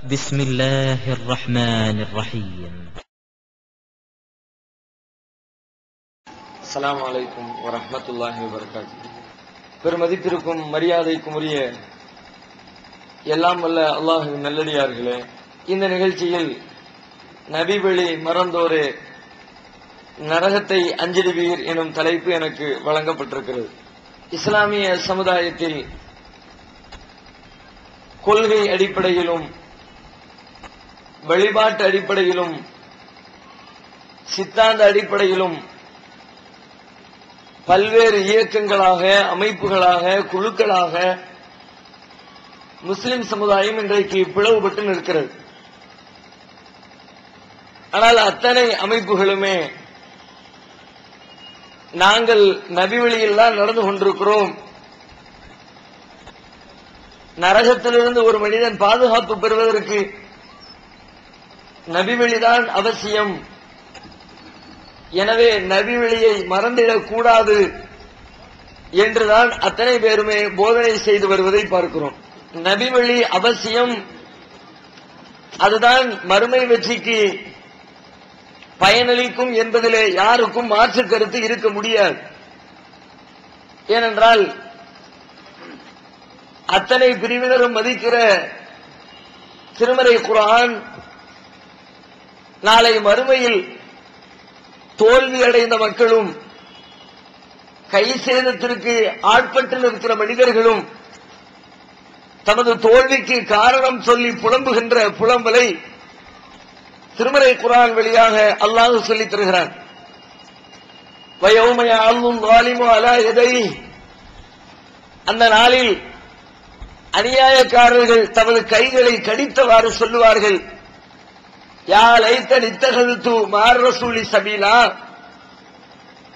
بسم الله الرحمن الرحيم. السلام عليكم ورحمة الله وبركاته. பெருமதிப்பிற்கும் மரியாதைக்கும் உரிய எல்லாம் வல்ல அல்லாஹ்வின் நல்லடியார்களே, இந்த நிகழ்ச்சியில் நபிவழி மறந்தோரே நரகத்தை அஞ்சிடுவீர் எனும் தலைப்பு எனக்கு வழங்கப்பட்டிருக்கிறது. இஸ்லாமிய சமுதாயத்தில் கொள்கை அடிப்படையிலும் வழிபாட்டு அடிப்படையிலும் சித்தாந்த அடிப்படையிலும் பல்வேறு இயக்கங்களாக, அமைப்புகளாக, குழுக்களாக முஸ்லிம் சமுதாயம் இன்றைக்கு பிளவுபட்டு நிற்கிறது. ஆனால் அத்தனை அமைப்புகளுமே நாங்கள் நபி வழியில் தான் நடந்து கொண்டிருக்கிறோம், நரகத்திலிருந்து ஒரு மனிதன் பாதுகாப்பு பெறுவதற்கு நபி வழிதான் அவசியம், எனவே நபி வழியை மறந்திடக் கூடாது என்றுதான் அத்தனை பேருமே போதனை செய்து வருவதை பார்க்கிறோம். நபி வழி அவசியம், அதுதான் மறுமை வெற்றிக்கு பயனளிக்கும் என்பதிலே யாருக்கும் மாற்று கருத்து இருக்க முடியாது. ஏனென்றால் அத்தனை பிரிவினரும் மதிக்கிற திருமறை குர்ஆன் நாளை மறுமையில் தோல்வி அடைந்த மக்களும் கை சேதத்திற்கு ஆட்பட்டு நிற்கிற மனிதர்களும் தமது தோல்விக்கு காரணம் சொல்லி புலம்புகின்ற புலம்பலை திருமறை குர்ஆன் வழியாக அல்லாஹ் சொல்லித் தருகிறான். வயௌம யஅல்லுல் ஸாலிமு அலா யதைஹி, அந்த நாளில் அநியாயக்காரர்கள் தமது கைகளை கடித்தவாறு சொல்லுவார்கள், யா லைத்தனி இத்தகல்து மார் ரசூலி சபீலா,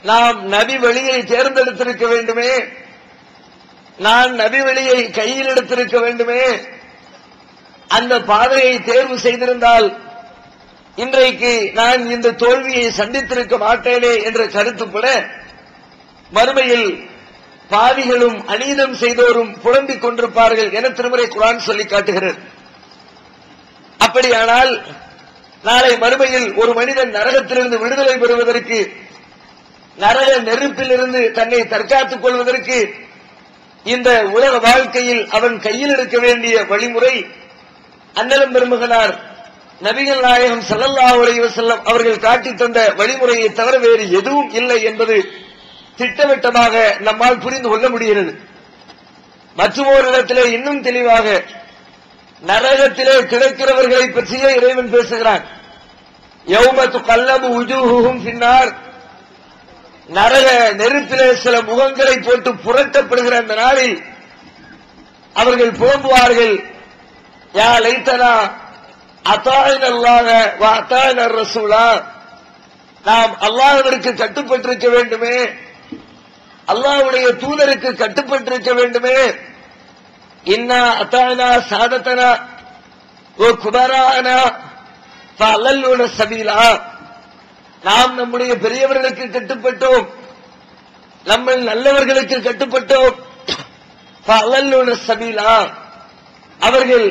நாம் நபி வழியை தேர்ந்தெடுத்திருக்க வேண்டுமே, நான் நபி வழியை கையில் எடுத்திருக்க வேண்டுமே, அந்த பாதையை தேர்வு செய்திருந்தால் இன்றைக்கு நான் இந்த தோல்வியை சந்தித்திருக்க மாட்டேனே என்ற கருத்துப்பட மறுமையில் பாவிகளும் அநீதம் செய்தோரும் புலம்பிக் கொண்டிருப்பார்கள் என திருமறை குர்ஆன் சொல்லி காட்டுகிறது. அப்படியானால் நாளை மறுமையில் ஒரு மனிதன் நரகத்திலிருந்து விடுதலை பெறுவதற்கு, நரக நெருப்பிலிருந்து தன்னை தற்காத்துக் கொள்வதற்கு இந்த உலக வாழ்க்கையில் அவன் கையில் எடுக்க வேண்டிய வழிமுறை அண்ணலம் பெருமகனார் நபிகள் நாயகம் ஸல்லல்லாஹு அலைஹி வஸல்லம் அவர்கள் காட்டித் தந்த வழிமுறையை தவிர வேறு எதுவும் இல்லை என்பது திட்டவட்டமாக நம்மால் புரிந்து கொள்ள முடிகிறது. மற்றொரு இடத்திலே இன்னும் தெளிவாக நரகத்திலே கிடக்கிறவர்களை பற்றியே இறைவன் பேசுகிறான். யௌம துகல்லபு வுஜூஹுஹும் ஃபின்னார், நரக நெருப்பிலே சில முகங்களை போட்டு புரட்டப்படுகிற அந்த நாளில் அவர்கள் புலம்புவார்கள், யா லைத்தனா அத்தாயினல்லாஹ வ அத்தாயினர் ரசூலா, நாம் அல்லாஹ்விற்கு கட்டுப்பட்டிருக்க வேண்டுமே, அல்லாஹ்வுடைய தூதருக்கு கட்டுப்பட்டிருக்க வேண்டுமே, இன்னா அத்தாயினா சாதத்தனா ஓ குபரானா ஃபஅலல்லுன சபீலா, நாம் நம்முடைய பெரியவர்களுக்கு கட்டுப்பட்டோம், நம்ம நல்லவர்களுக்கு கட்டுப்பட்டோம், ஃபஅலல்லுன சபீலா, அவர்கள்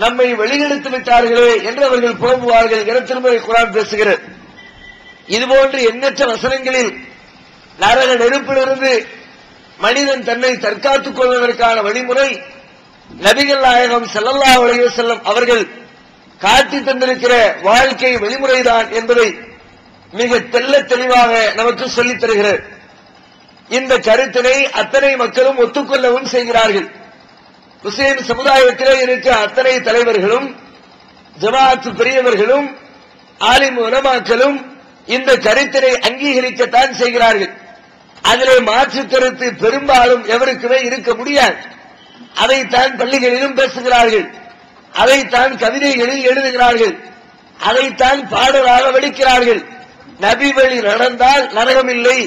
நம்மை வெளியெடுத்து விட்டார்களே என்று அவர்கள் புலம்புவார்கள் என திருமறை குர்ஆன் பேசுகிறது. இதுபோன்று எண்ணற்ற வசனங்களில் நரக நெருப்பிலிருந்து மனிதன் தன்னை தற்காத்துக் கொள்வதற்கான வழிமுறை நபிகள் நாயகம் ஸல்லல்லாஹு அலைஹி வஸல்லம் அவர்கள் காட்டி தந்திருக்கிற வாழ்க்கை வழிமுறைதான் என்பதை மிக தெள்ளத் தெளிவாக நமக்கு சொல்லித் தருகிறது. இந்த கருத்தினை அத்தனை மக்களும் ஒத்துக்கொள்ளவும் செய்கிறார்கள். முஸ்லிம் சமுதாயத்திலே இருக்க அத்தனை தலைவர்களும் ஜமாஅத் பெரியவர்களும் ஆலிம் உலமாக்களும் இந்த கருத்தினை அங்கீகரிக்கத்தான் செய்கிறார்கள். அதிலே மாற்று கருத்து பெரும்பாலும் எவருக்குமே இருக்க முடியாது. அதைத்தான் பள்ளிகளிலும் பேசுகிறார்கள், அதைத்தான் கவிதைகளில் எழுதுகிறார்கள், அதைத்தான் பாடலாக வலிக்கிறார்கள். நபி வழி நடந்தால் நரகமில்லை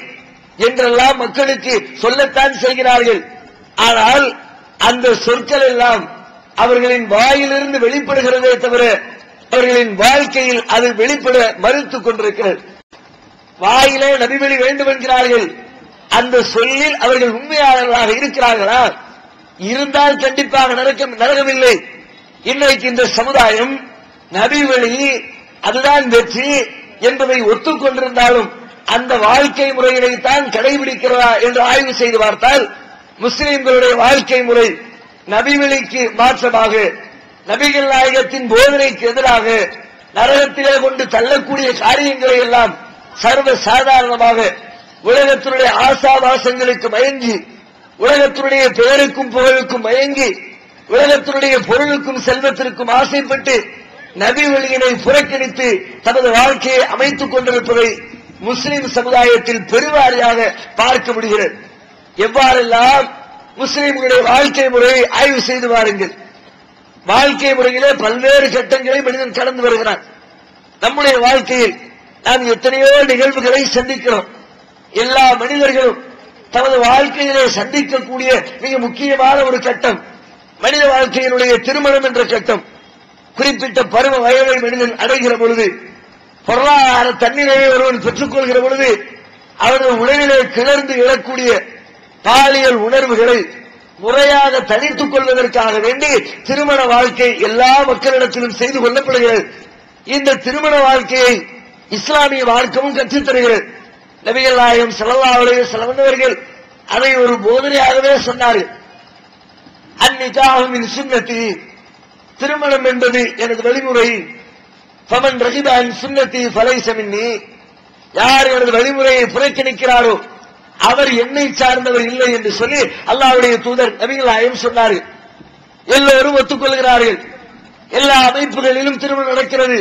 என்றெல்லாம் மக்களுக்கு சொல்லத்தான் செய்கிறார்கள். ஆனால் அந்த சொற்கள் எல்லாம் அவர்களின் வாயிலிருந்து வெளிப்படுகிறதே தவிர அவர்களின் வாழ்க்கையில் அது வெளிப்பட மறுத்துக் கொண்டிருக்கிறது. வாயிலே நபிவழி வேண்டும் என்கிறார்கள், அந்த சொல்லில் அவர்கள் உண்மையாளர்களாக இருக்கிறார்களா? இருந்தால் கண்டிப்பாக நரகமில்லை, இன்றைக்கு இந்த சமுதாயம் நபி வழி அதுதான் வெற்றி என்பதை ஒத்துக்கொண்டிருந்தாலும் அந்த வாழ்க்கை முறைகளை தான் கடைபிடிக்கிறதா என்று ஆய்வு செய்து பார்த்தால் முஸ்லிம்களுடைய வாழ்க்கை முறை நபி வழிக்கு மாற்றமாக, நபிகள் நாயகத்தின் போதனைக்கு எதிராக, நரகத்திலே கொண்டு தள்ளக்கூடிய காரியங்களை எல்லாம் சர்வ சாதாரணமாக உலகத்தினுடைய ஆசாபாசங்களுக்கு மயங்கி, உலகத்தினுடைய பெயருக்கும் புகழுக்கும் மயங்கி, உலகத்தினுடைய பொருளுக்கும் செல்வத்திற்கும் ஆசைப்பட்டு நபி வழியினை புறக்கணித்து தமது வாழ்க்கையை அமைத்துக் கொண்டிருப்பதை முஸ்லிம் சமுதாயத்தில் பெருவாரியாக பார்க்க முடிகிறது. எவ்வாறெல்லாம் முஸ்லிம்களுடைய வாழ்க்கை முறையை ஆய்வு செய்து பாருங்கள். வாழ்க்கை முறையிலே பல்வேறு கட்டங்களை மனிதன் கடந்து வருகிறான். நம்முடைய வாழ்க்கையில் நாம் எத்தனையோ நிகழ்வுகளை சந்திக்கிறோம். எல்லா மனிதர்களும் தமது வாழ்க்கையிலே சந்திக்கக்கூடிய மிக முக்கியமான ஒரு கட்டம் மனித வாழ்க்கையினுடைய திருமணம் என்ற கட்டம். குறிப்பிட்ட பருவ வயதை மனிதன் அடைகிற பொழுது, பொருளாதார தன்னிலையை ஒருவன் பெற்றுக் கொள்கிற பொழுது, அவரது உடலிலே கிளர்ந்து எழக்கூடிய பாலியல் உணர்வுகளை முறையாக தணித்துக் கொள்வதற்காக வேண்டி திருமண வாழ்க்கை எல்லா மக்களிடத்திலும் செய்து கொள்ளப்படுகிறது. இந்த திருமண வாழ்க்கையை இஸ்லாமிய மார்க்கமும் கற்றுத் தருகிறது. நபிகள் நாயகம் ஸல்லல்லாஹு அலைஹி வஸல்லம் அவர்கள் அதை ஒரு போதனையாகவே சொன்னார்கள். அன்னிகாஹு மின் சுன்னதி, திருமணம் என்பது எனது வழிமுறை. ஃபமன் ரகிப அன் சுன்னதி ஃபலைஸ மின்னி, யார் எனது வழிமுறையை புறக்கணிக்கிறாரோ அவர் என்னை சார்ந்தவர் இல்லை என்று சொல்லி அல்லாஹ்வுடைய தூதர் நபிகள் நாயகம் சொன்னார்கள். எல்லோரும் ஒத்துக்கொள்கிறார்கள். எல்லா அமைப்புகளிலும் திருமணம் நடக்கிறது.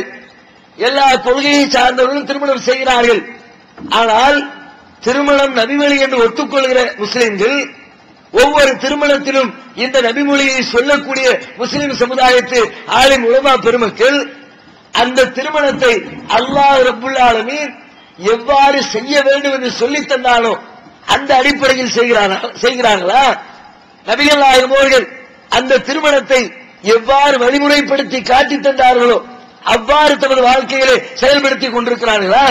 எல்லா கொள்கையை சார்ந்தவர்களும் திருமணம் செய்கிறார்கள். ஆனால் திருமணம் நபிமொழி என்று ஒத்துக்கொள்கிற முஸ்லிம்கள் ஒவ்வொரு திருமணத்திலும் இந்த நபிமொழியை சொல்லக்கூடிய முஸ்லிம் சமுதாயத்து ஆலிம் உலமா பெருமக்கள் அந்த திருமணத்தை அல்லாஹ் ரப்புல் ஆலமீன் எவ்வாறு செய்ய வேண்டும் என்று சொல்லி தந்தாலும் அந்த அடிப்படையில் செய்கிறார்களா? நபிகள் நாயகம் அவர்கள் அந்த திருமணத்தை எவ்வாறு வழிமுறைப்படுத்தி காட்டி தந்தார்களோ அவ்வாறு தமது வாழ்க்கையிலே செயல்படுத்திக் கொண்டிருக்கிறார்களா?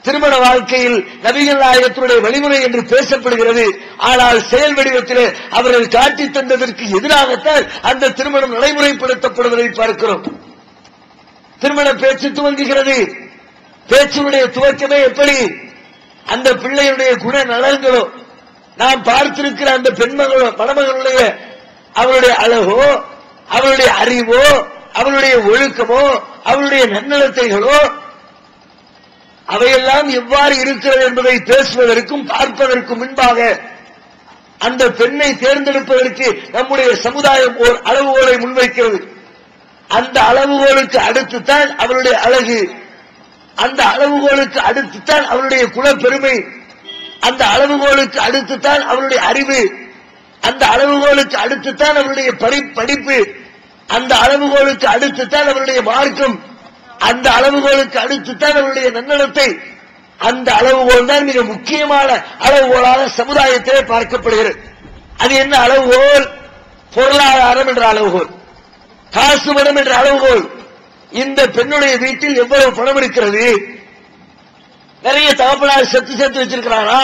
திருமண வாழ்க்கையில் நபிகள் நாயகத்தினுடைய வழிமுறை என்று பேசப்படுகிறது. ஆனால் செயல் வடிவத்திலே அவர்கள் காட்டி தந்ததற்கு எதிராகத்தான் அந்த திருமணம் நடைமுறைப்படுத்தப்படுவதை பார்க்கிறோம். திருமண பேச்சு துவங்குகிறது. பேச்சினுடைய துவக்கமே எப்படி? அந்த பிள்ளையுடைய குண நலன்களோ, நாம் பார்த்திருக்கிற அந்த பெண்மகளோ மணமகளுடைய அவருடைய அழகோ, அவருடைய அறிவோ, அவருடைய ஒழுக்கமோ, அவருடைய நன்னடத்தைகளோ அவையெல்லாம் எவ்வாறு இருக்கிறது என்பதை பேசுவதற்கும் பார்ப்பதற்கும் முன்பாக அந்த பெண்ணை தேர்ந்தெடுப்பதற்கு நம்முடைய சமுதாயம் ஒரு அளவுகோலை முன்வைக்கிறது. அந்த அளவுகோலுக்கு அடுத்துத்தான் அவருடைய அழகு, அந்த அளவுகோலுக்கு அடுத்துத்தான் அவருடைய குலப்பெருமை, அந்த அளவுகோலுக்கு அடுத்துத்தான் அவருடைய அறிவு, அந்த அளவுகோலுக்கு அடுத்துத்தான் அவருடைய படிப்பு, அந்த அளவுகோலுக்கு அடுத்துத்தான் அவருடைய மார்க்கம், அந்த அளவுகோலுக்கு அடுத்துத்தான் அவருடைய நன்னடத்தை. அந்த அளவுகோல் தான் மிக முக்கியமான அளவுகோலாக சமுதாயத்திலே பார்க்கப்படுகிறது. அது என்ன அளவுகோல்? பொருளாதாரம் என்ற அளவுகோல், காசு பணம் என்ற அளவுகோல். இந்த பெண்ணுடைய வீட்டில் எவ்வளவு பணம் இருக்கிறது? நிறைய தகப்பனார் சேர்த்து வச்சிருக்கிறாரா?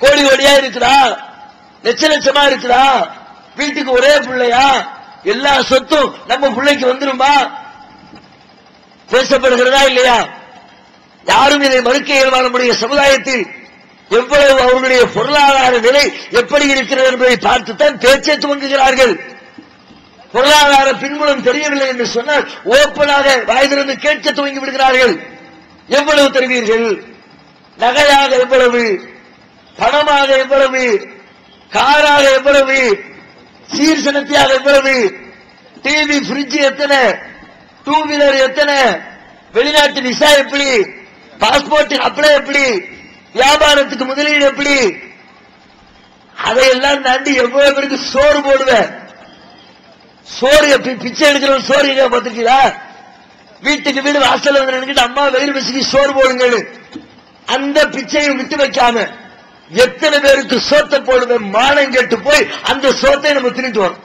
கோடி கோடியா இருக்கிறா? லட்ச லட்சமா இருக்கிறா? வீட்டுக்கு ஒரே பிள்ளையா? எல்லா சொத்தும் நம்ம பிள்ளைக்கு வந்துருமா? பேசப்படுகிறதா இல்லையா? யாரும் இதை மறுக்க இயல்பான நம்முடைய சமுதாயத்தில் எவ்வளவு அவர்களுடைய பொருளாதார நிலை எப்படி இருக்கிறது என்பதை பார்த்துத்தான் பேச்சை துவங்குகிறார்கள். பொருளாதார பின்புலம் தெரியவில்லை என்று சொன்னால் ஓப்பனாக வாய் திறந்து கேட்க துவங்கி விடுகிறார்கள். எவ்வளவு தருவீர்கள்? நகையாக எவ்வளவு? பணமாக எவ்வளவு? காராக எவ்வளவு? சீர்சனத்தியாக எவ்வளவு? டிவி பிரிட்ஜ் எத்தனை? டூ வீலர் எத்தனை? வெளிநாட்டு விசா எப்படி? பாஸ்போர்ட் அப்ளை எப்படி? வியாபாரத்துக்கு முதலீடு எப்படி? அதையெல்லாம் தாண்டி எவ்வளவு பேருக்கு சோறு போடுவேன். சோறு பிச்சை எடுக்கிற சோறு பார்த்திருக்கீங்களா? வீட்டுக்கு வீடு வாசல் வந்து அம்மா வெயில் பசிக்கு சோறு போடுங்க. அந்த பிச்சையை விட்டு வைக்காம எத்தனை பேருக்கு சோத்தை போடுவேன் மானம் கேட்டு போய் அந்த சோத்தை நம்ம தின்னுட்டு வரோம்.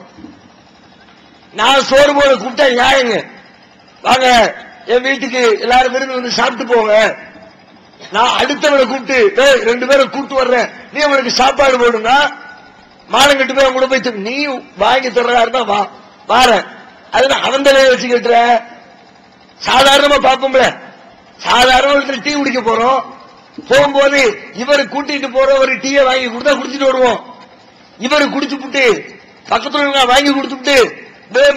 நான் சோறு போட கூப்பிட்டா நியாயங்க, வாங்க என் வீட்டுக்கு எல்லாரும் விருந்து வந்து சாப்பிட்டு போங்க. நான் அடுத்தவனை கூப்பிட்டு 2 பேரை கூப்பிட்டு வர்றேன், நீ அவனுக்கு சாப்பாடு போடுங்க, மானம் கட்டு போய் கூட போய் நீ வாங்கி தர்றதா இருந்தா வா வாரேன். அதுல அவன் தலையை வச்சுக்கிட்ட சாதாரணமா பார்ப்போம்ல, சாதாரண டீ குடிக்க போறோம், போகும்போது இவரு கூட்டிட்டு போற ஒரு டீயை வாங்கி கொடுத்தா குடிச்சிட்டு வருவோம். இவரு குடிச்சு விட்டு பக்கத்துல வாங்கி கொடுத்துட்டு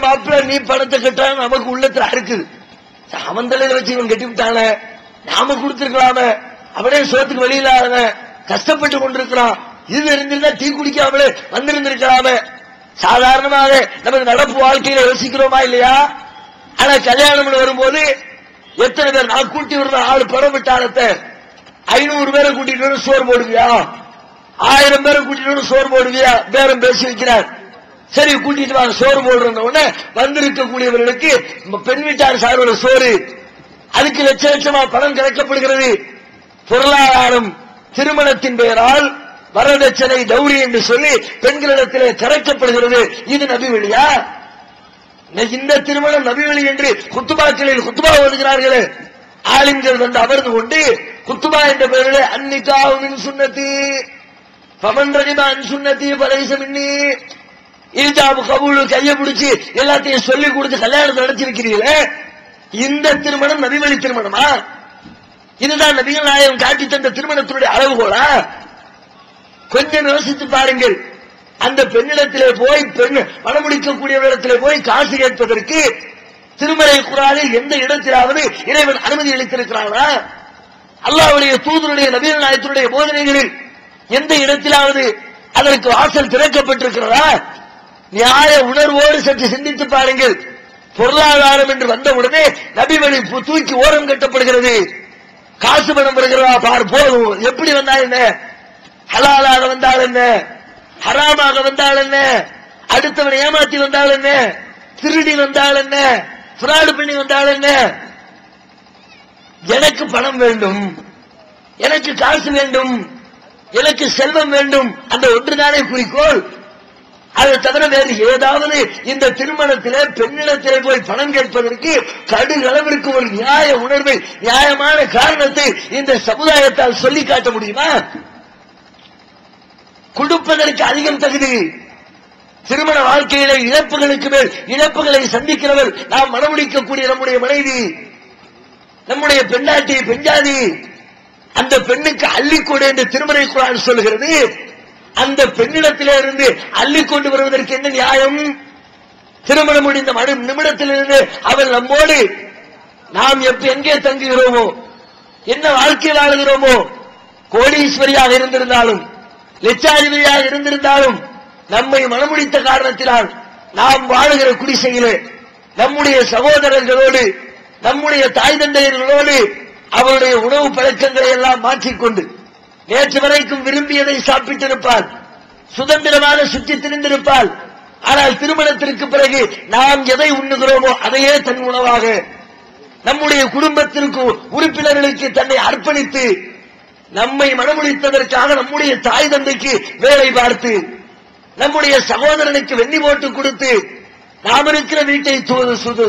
மாப்பிள்ள நீ பணத்தை கட்டான்னு நமக்கு உள்ளத்துல இருக்குது. அவன் தலையில வச்சு இவன் கட்டி விட்டான, நாம கொடுத்திருக்கலாம, அவனே சோத்துக்கு வெளியில கஷ்டப்பட்டு கொண்டிருக்கிறான், இது இருந்திருந்தா டீ குடிக்காமலே வந்திருந்திருக்கலாம. சாதாரணமாக நமது நடப்பு வாழ்க்கையில யோசிக்கிறோமா இல்லையா? ஆனா கல்யாணம் வரும்போது எத்தனை பேர், நான் கூட்டி விடுற ஆளு பரவிட்டாலத்தை 500 பேரை கூட்டிட்டு சோறு போடுவியா, 1000 பேரை கூட்டிட்டு சோறு போடுவியா, பேரம் பேசி வைக்கிறார். சரி கூட்டிட்டு வாங்க சோறு போடுற உடனே வந்திருக்கக்கூடியவர்களுக்கு பெண் வீட்டார் சார்புள்ள சோறு, அதுக்கு லட்ச லட்சமா பணம் கிடைக்கப்படுகிறது. பொருளாதாரம் திருமணத்தின் பெயரால் வரதட்சணை டௌரி என்று சொல்லி பெண்களிடத்திலே கரைக்கப்படுகிறது. இது நபி வழியா? இந்த திருமணம் நபி வழி என்று குத்துபாக்களில் குத்துபா ஓதுகிறார்களே ஆலிம்கள் வந்து அமர்ந்து கொண்டு குத்துபா என்ற பெயரிலே அன்னிகாவின் சுன்னதி பமன் ரஜிமா அன் சுன்னதி பலைசமின்னி இல்ஜாபு கபூலு கையை பிடிச்சி எல்லாத்தையும் சொல்லிக் கொடுத்து கல்யாணத்தை நடத்திருக்கிறீர்களே, இந்த திருமணம் நபி வழி திருமணமா? இதுதான் நபிகள் நாயகம் காட்டி தந்த திருமணத்தினுடைய அளவுகோலா? கொஞ்சம் யோசித்து பாருங்கள். அந்த பெண்ணிடத்திலே போய் பெண் மணமுடிக்கக்கூடியவரிடத்திலே போய் காசு கேட்பதற்கு திருமறை குர்ஆனில் எந்த இடத்திலாவது இறைவன் அனுமதி அளித்திருக்கிறானா? அல்லாஹ்வுடைய தூதருடைய நபிகள் நாயகத்தினுடைய போதனைகளில் எந்த இடத்திலாவது அதற்கு வாசல் திறக்கப்பட்டிருக்கிறதா? நியாய உணர்வோடு சற்று சிந்தித்து பாருங்கள். பொருளாதாரம் என்று வந்தவுடனே நபி வழி தூக்கி ஓரம் கட்டப்படுகிறது. காசு பணம் வருகிறதா பார், போதும். எப்படி வந்தா என்ன, ஹலாலாக வந்தால் என்ன, ஹராமாக வந்தால் என்ன, அடுத்தவனை ஏமாத்தி வந்தால் என்ன, திருடி வந்தால் என்ன, ஃப்ராட் பண்ணி வந்தால் என்ன, எனக்கு பணம் வேண்டும், எனக்கு காசு வேண்டும், எனக்கு செல்வம் வேண்டும், அந்த ஒன்றுதானே குறிக்கோள். அதை தவிர வேறு ஏதாவது இந்த திருமணத்திலே பெண்ணிடத்திலே போய் பணம் கேட்பதற்கு கடுகளவிற்கு ஒரு நியாய உணர்வை, நியாயமான காரணத்தை இந்த சமுதாயத்தால் சொல்லி காட்ட முடியுமா? கொடுப்பதற்கு அதிகம் தகுதி. திருமண வாழ்க்கையில இழப்புகளுக்கு மேல் இழப்புகளை சந்திக்கிறவர் நாம் மனமுடிக்கக்கூடிய நம்முடைய மனைவி, நம்முடைய பெண்ணாட்டி, பெஞ்சாதி. அந்த பெண்ணுக்கு அள்ளிக்கொடு என்று திருமறை குர்ஆன் சொல்கிறது. அந்த பெண்ணிடத்திலே இருந்து அள்ளிக்கொண்டு வருவதற்கு என்ன நியாயம்? திருமணம் முடிந்த நிமிடத்திலிருந்து அவள் நம்மோடு நாம் எங்கே தங்குகிறோமோ, என்ன வாழ்க்கை வாழுகிறோமோ, கோடீஸ்வரியாக இருந்திருந்தாலும் லட்சாதிபதியாக இருந்திருந்தாலும் நம்மை மனமுடித்த காரணத்தினால் நாம் வாழுகிற குடிசையிலே நம்முடைய சகோதரர்களோடு நம்முடைய தாய் தந்தையர்களோடு அவருடைய உணவு பழக்கங்களை எல்லாம் மாற்றிக்கொண்டு நேற்று வரைக்கும் விரும்பியதை சாப்பிட்டிருப்பாள், சுதந்திரமாக சுற்றி திரிந்திருப்பாள். ஆனால் திருமணத்திற்கு பிறகு நாம் எதை உண்ணுகிறோமோ அதையே தன் உணவாக நம்முடைய குடும்பத்திற்கு உறுப்பினர்களுக்கு தன்னை அர்ப்பணித்து நம்மை மனமுடித்ததற்காக நம்முடைய தாய் தந்தைக்கு வேலை பார்த்து நம்முடைய சகோதரனுக்கு வெண்ணி போட்டு கொடுத்து நாம் இருக்கிற வீட்டை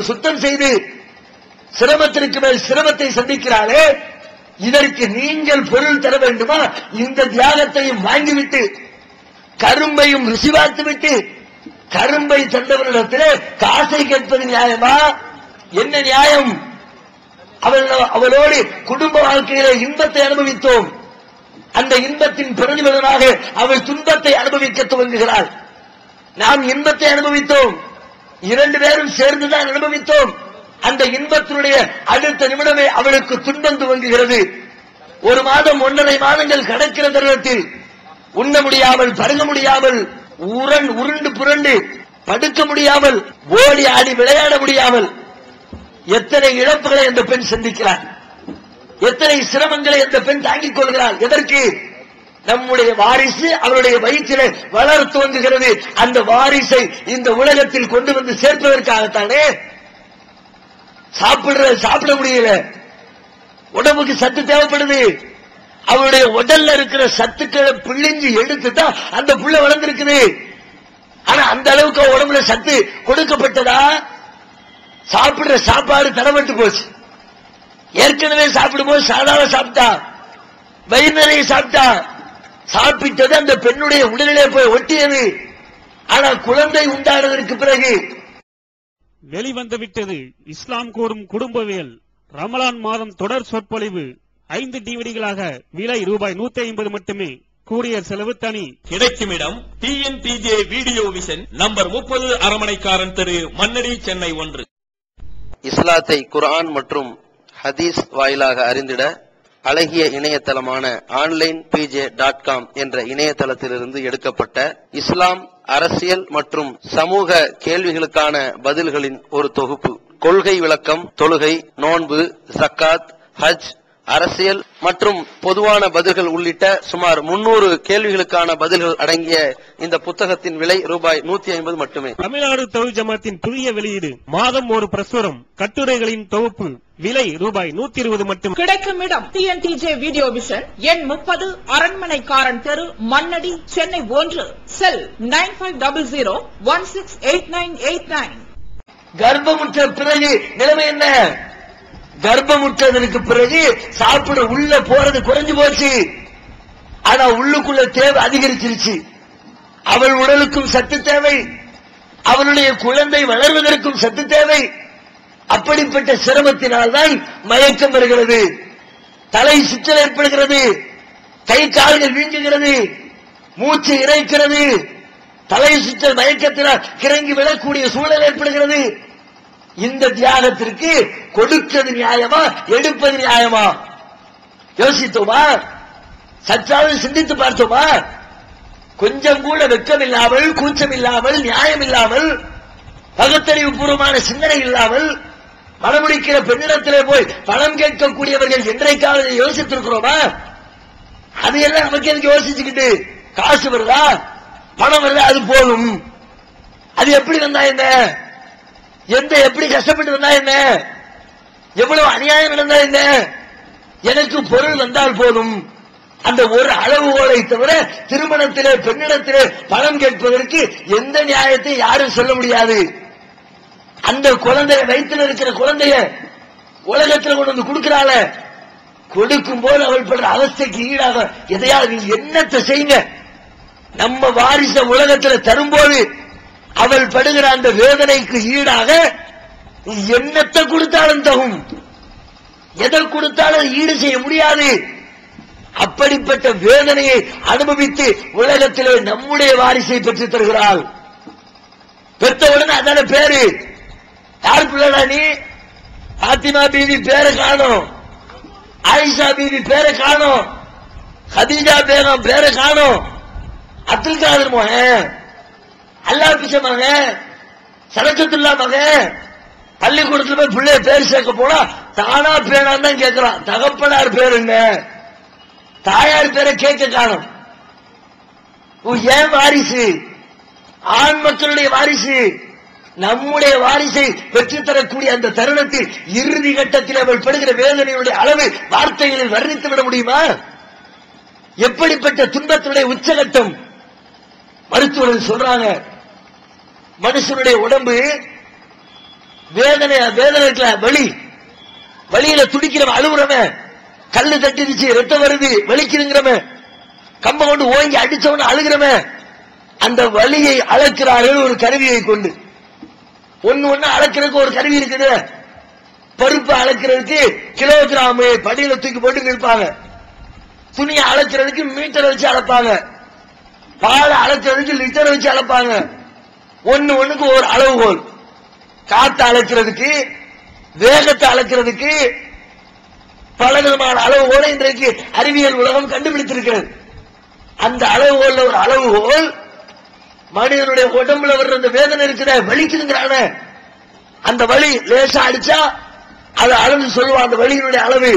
சுத்தம் செய்து சிரமத்திற்கு மேல் சிரமத்தை சந்திக்கிறாரே, இதற்கு நீங்கள் பொருள் தர வேண்டுமா? இந்த தியாகத்தையும் வாங்கிவிட்டு கரும்பையும் ருசி பார்த்துவிட்டு கரும்பை தந்தவரிடத்திலே காசை கேட்பது நியாயமா? என்ன நியாயம்? அவளோடு குடும்ப வாழ்க்கையில இன்பத்தை அனுபவித்தோம், அந்த இன்பத்தின் பிரதிபலனாக அவள் துன்பத்தை அனுபவிக்க துவங்குகிறாள். நாம் இன்பத்தை அனுபவித்தோம், 2 பேரும் சேர்ந்துதான் அனுபவித்தோம். அந்த இன்பத்தினுடைய அடுத்த நிமிடமே அவளுக்கு துன்பம் துவங்குகிறது. 1 மாதம் 1.5 மாதங்கள் கடக்கிற தருணத்தில் உண்ண முடியாமல், பருக முடியாமல், உருண்டு புரண்டு படுக்க முடியாமல், ஓடி ஆடி விளையாட முடியாமல் எத்தனை இழப்புகளை அந்த பெண் சந்திக்கிறார், எத்தனை சிரமங்களை அந்த பெண் தாங்கிக் கொள்கிறாள். எதற்கு? நம்முடைய வாரிசு அவருடைய வயிற்றிலே வளர துவங்குகிறது. அந்த வாரிசை இந்த உலகத்தில் கொண்டு வந்து சேர்ப்பதற்காகத்தானே. சாப்பிட முடியல, உடம்புக்கு சத்து தேவைப்படுது. அவருடைய உடல்ல இருக்கிற சத்துக்களை பிழிஞ்சு எடுத்துதான் அந்த புள்ள வளர்ந்திருக்குது. ஆனா அந்த அளவுக்கு உடம்புல சத்து கொடுக்கப்பட்டதா? சாப்பிடுற சாப்பாடு தரப்பட்டு போச்சு. ஏற்கனவே சாப்பிடும்போது சாதாரண சாப்பிட்டா, வயிறு நிறைய சாப்பிட்டா, சாப்பிட்டது அந்த பெண்ணுடைய உடலிலே போய் ஒட்டியது. ஆனா குழந்தை உண்டானதற்கு பிறகு வெளிவந்துவிட்டது இஸ்லாம் கூறும் குடும்பவியல் ரமலான் மாதம் தொடர் சொற்பொழிவு 5 டிவிடிகளாக விலை ரூபாய் 150 மட்டுமே. கூரியர் செலவு தனி. கிடைக்கும் இடம் TNTJ வீடியோ விஷன், நம்பர் 30, அரமனைக்காரன் தெரு, மண்ணடி, சென்னை 1. இஸ்லாத்தை குர்ஆன் மற்றும் ஹதீஸ் வாயிலாக அறிந்திட அழகிய இணையதளமான onlinepj.com என்ற இணையதளத்திலிருந்து எடுக்கப்பட்ட இஸ்லாம், அரசியல் மற்றும் சமூக கேள்விகளுக்கான பதில்களின் ஒரு தொகுப்பு. கொள்கை விளக்கம், தொழுகை, நோன்பு, ஜக்காத், ஹஜ், அரசியல் மற்றும் பொதுவான பதில்கள் உள்ளிட்ட சுமார் 300 கேள்விகளுக்கான பதில்கள் அடங்கிய இந்த புத்தகத்தின் விலை ரூபாய் 150 மட்டுமே. தமிழ்நாடு தௌஹீத் ஜமாத்தின் புதிய வெளியீடு, மாதம் ஒரு பிரசுரம், கட்டுரைகளின் தொகுப்பு, விலை ரூபாய் 120 மட்டும். கிடைக்கும் இடம் TNTJ வீடியோ விஷன், எண் 30, அரண்மனைக்காரன் தெரு, மண்ணடி, சென்னை 1. செல் 9500168989. கர்ப்பமுற்ற பிறகு நிலைமை என்ன? கர்ப்பமுற்றதற்கு பிறகு சாப்பிட உள்ள போறது குறைஞ்சு போச்சு, ஆனா உள்ளுக்குள்ள தேவை அதிகரிச்சிருச்சு. அவள் உடலுக்கும் சத்து தேவை, அவளுடைய குழந்தை வளர்வதற்கும் சத்து தேவை. அப்படிப்பட்ட சிரமத்தினால்தான் மயக்கம் வருகிறது, தலை சுற்றல் ஏற்படுகிறது, கை கால்கள் வீங்குகிறது, மூச்சு இறைக்கிறது, தலை சுற்றல் மயக்கத்தினால் கிறங்கி விடக்கூடிய சூழல் ஏற்படுகிறது. இந்த தியாகத்திற்கு கொடுக்கிறது நியாயமா, எடுப்பது நியாயமா? யோசித்தோமா? சற்றாவது சிந்தித்து பார்த்தோமா? கொஞ்சம் கூட வெட்கம் இல்லாமல், கூச்சம் இல்லாமல், நியாயம் இல்லாமல், பகுத்தறிவு பூர்வமான சிந்தனை இல்லாமல் மனமுடிக்கிற பெண்ணிடத்திலே போய் பணம் கேட்கக்கூடியவர்கள் என்றைக்காவது யோசித்திருக்கிறோமா? அது எல்லாம் நமக்கு எதுக்கு யோசிச்சுக்கிட்டு? காசு வருதா, பணம் வருதா, அது போதும். அது எப்படி வந்தா என்ன, எப்படி கஷ்டப்பட்டு வந்தா என்ன, எவ்வளவு அநியாயம் நடந்தா என்ன, எனக்கு பொருள் வந்தால் போதும். அந்த ஒரு அளவுகோலை தவிர திருமணத்திலே பெண்ணிடத்திலே பணம் கேட்பதற்கு எந்த நியாயத்தை யாரும் சொல்ல முடியாது. அந்த குழந்தைய, வயிற்றில் இருக்கிற குழந்தைய உலகத்தில் கொண்டு வந்து கொடுக்கிறாள், கொடுக்கும் போது அவள் படுற அவஸ்தைக்கு ஈடாக எதையாவது என்னத்தை செய்யுங்க. நம்ம வாரிச உலகத்தில் தரும்போது அவள் படுகிற அந்த வேதனைக்கு ஈடாக என்னத்தை கொடுத்தாலும் தகும், எதை கொடுத்தாலும் ஈடு செய்ய முடியாது. அப்படிப்பட்ட வேதனையை அனுபவித்து உலகத்திலே நம்முடைய வாரிசை பெற்றுத் தருகிறாள். பெற்றவுடன் அதான பேரு. யார் பிள்ளை நீ? பாத்திமா பீவி பேரை காணோம், ஆயிஷா பீவி பேரை காணோம், ஹதீஜா பேகம் பேரை காணோம், அப்துல் காதர் மகன், அல்லா பிச்ச மகன், சரக்கத்துல்லா மகன். பள்ளிக்கூடத்துல போய் பிள்ளைய பேர் சேர்க்க போனா தானா பேரான்னு தான் கேட்கிறான். தகப்பனார் பேர் என்ன, தாயார் பேரை கேட்க காணும். ஏன் வாரிசு? ஆண் மக்களுடைய வாரிசு, நம்முடைய வாரிசை பெற்றுத்தரக்கூடிய அந்த தருணத்தில் இறுதி கட்டத்தில் அவள் படுகிற வேதனையுடைய அளவு வார்த்தைகளில் வர்ணித்து விட முடியுமா? எப்படிப்பட்ட துன்பத்தினுடைய உச்சகட்டம். மருத்துவர்கள் சொல்றாங்க, மனுஷனுடைய உடம்பு வேதனை வலியில துடிக்கிறவன், அழுகுறவன், கல்லு தட்டிருச்சு ரத்தம் வருது வலிக்குதுங்கிறவன், கம்ப கொண்டு ஓங்கி அடிச்சவன அழுகிறவன், அந்த வலியை அளக்கிறார்கள் ஒரு கருவியை கொண்டு. ஒன்னு அளக்கிறதுக்கு ஒரு கருவி இருக்குது. பருப்பு அளக்கிறதுக்கு கிலோகிராம் படியில தூக்கி போட்டு நிற்பாங்க. துணியை அளக்கிறதுக்கு மீட்டர் வச்சு அளப்பாங்க. பாலை அளக்கிறதுக்கு லிட்டர் வச்சு அளப்பாங்க. ஒண்ணுக்கு ஒரு அளவுகோல். காற்று அளக்கிறதுக்கு, வேகத்தை அளக்கிறதுக்கு பல விதமான அளவுகோலை இன்றைக்கு அறிவியல் உலகம் கண்டுபிடித்திருக்கிறது. அந்த அளவுகோல்ல ஒரு அளவுகோல் மனிதனுடைய உடம்புல வர்ற அந்த வேதனை இருக்கிற வலிக்குதுங்கிறான, அந்த வலி லேசா அடிச்சா அதை அளவு சொல்லுவான். அந்த வலியினுடைய அளவு,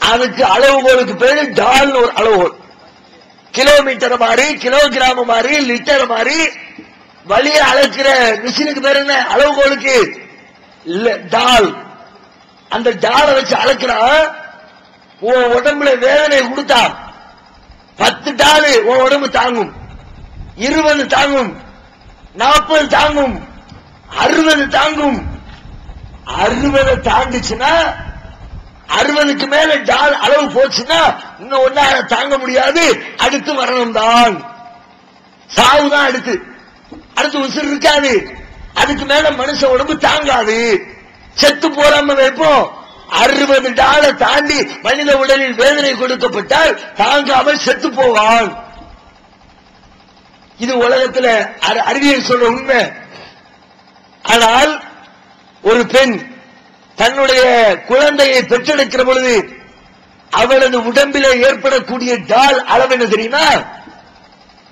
அதுக்கு அளவுகோலுக்கு பேரு டால் ஒரு அளவுகோல். கிலோமீட்டர் மாதிரி, கிலோகிராம் மாதிரி, லிட்டர் மாதிரி வலியை அளக்கிற மிஷினுக்கு பேர் என்ன? அளவுகோலுக்கு டால். அந்த டாலை வச்சு அளக்கிறா. உன் உடம்புல வேதனை கொடுத்தா 10 டால் உன் உடம்பு தாங்கும், 20 தாங்கும், 40 தாங்கும், 60 தாங்கும். 60 தாண்டுச்சுன்னா, 60க்கு மேல டால் அளவு போச்சுன்னா இன்னும் ஒன்னால தாங்க முடியாது. அடுத்து மரணம் தான், சாவுதான். அடுத்து உசுர் இருக்காது. அதுக்கு மேல மனுஷ உடம்பு தாங்காது, செத்து போறாம வைப்போம். 60 டாலர் தாண்டி மனித உடலில் வேதனை கொடுக்கப்பட்டால் தாங்காமல் செத்து போவான். இது உலகத்துல அறிவியல் சொல்ற உண்மை. ஆனால் ஒரு பெண் தன்னுடைய குழந்தையை பெற்றெடுக்கிற பொழுது அவளது உடம்பிலே ஏற்படக்கூடிய டால் அளவு என்ன தெரியுமா?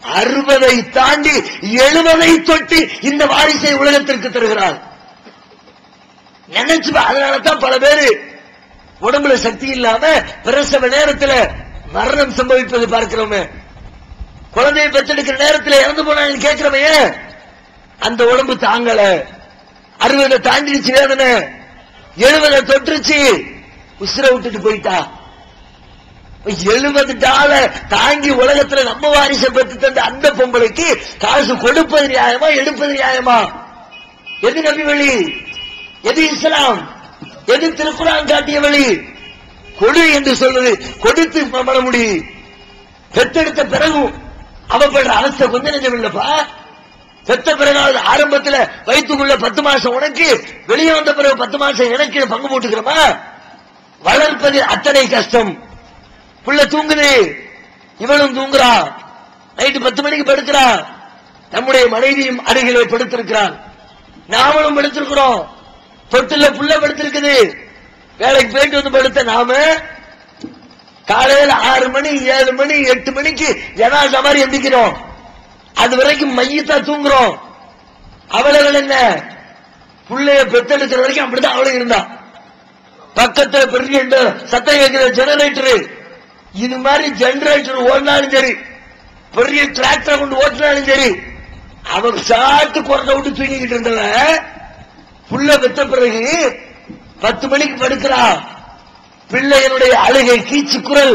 60 தாண்டி 70 தொட்டு இந்த வாரிசை உலகத்திற்கு தருகிறார். நினைச்சு, அதனாலதான் பல பேரு உடம்புல சக்தி இல்லாம பிரசவ நேரத்தில் மரணம் சம்பவிப்பது பார்க்கிறோமே. குழந்தையை பெற்றெடுக்கிற நேரத்தில் இறந்து போனான்னு கேட்கிறவைய அந்த உடம்பு தாங்கல. 60 தாண்டிடுச்சு வேதனை, 70 தொற்றுச்சு, உசிர விட்டுட்டு போயிட்டா. 70 டாலர் தாங்கி உலகத்துல நம்ம வாரிசை பெற்று தந்த அந்த பொம்பளைக்கு காசு கொடுப்பது நியாயமா, எடுப்பது நியாயமா? எது நபி வழி? எது இஸ்லாம்? எது திருக்குரான் காட்டிய வழி? கொடு என்று சொல்வது கொடுத்து பண்ண முடியும். பெற்றெடுத்த பிறகும் அவப்படுற அவஸ்தை கொஞ்சம் நெஞ்சம் இல்லப்பா. பெற்ற பிறகு ஆரம்பத்தில் வயிற்றுக்குள்ள 10 மாசம் உனக்கு, வெளியே வந்த பிறகு 10 மாசம் எனக்கு பங்கு போட்டுக்கிறோமா? வளர்ப்பது அத்தனை கஷ்டம். புள்ள தூங்குது, இவளும் தூங்குறா, நைட்டு 10 மணிக்கு படுக்கிறா. நம்முடைய மனைவியும் அருகிலே படுத்திருக்கிறான், நாமளும் படுத்திருக்கிறோம். தொட்டில புள்ள படுத்திருக்குது. வேலைக்கு போயிட்டு வந்து படுத்த நாம காலையில் 6 மணி 7 மணி 8 மணிக்கு ஜனாசா மாதிரி எந்திக்கிறோம். அது வரைக்கும் மையத்தா தூங்குறோம். அவளகள் என்ன புள்ளைய பெத்தெடுக்கிற வரைக்கும் அப்படிதான் அவளும் இருந்தா. பக்கத்துல பெரிய சத்தம் கேட்கிற ஜெனரேட்டரு, இது மாதிரி ஜெனரேட்டர் ஓடினாலும் சரி, பெரிய டிராக்டர் கொண்டு ஓட்டினாலும் சரி, அவன் சாட்டு குறைந்த விட்டு தூங்கிக்கிட்டு இருந்தவன் புள்ள பெத்த பிறகு 10 மணிக்கு படுக்கிறா. பிள்ளையனுடைய அழுகை, கீச்சு குரல்,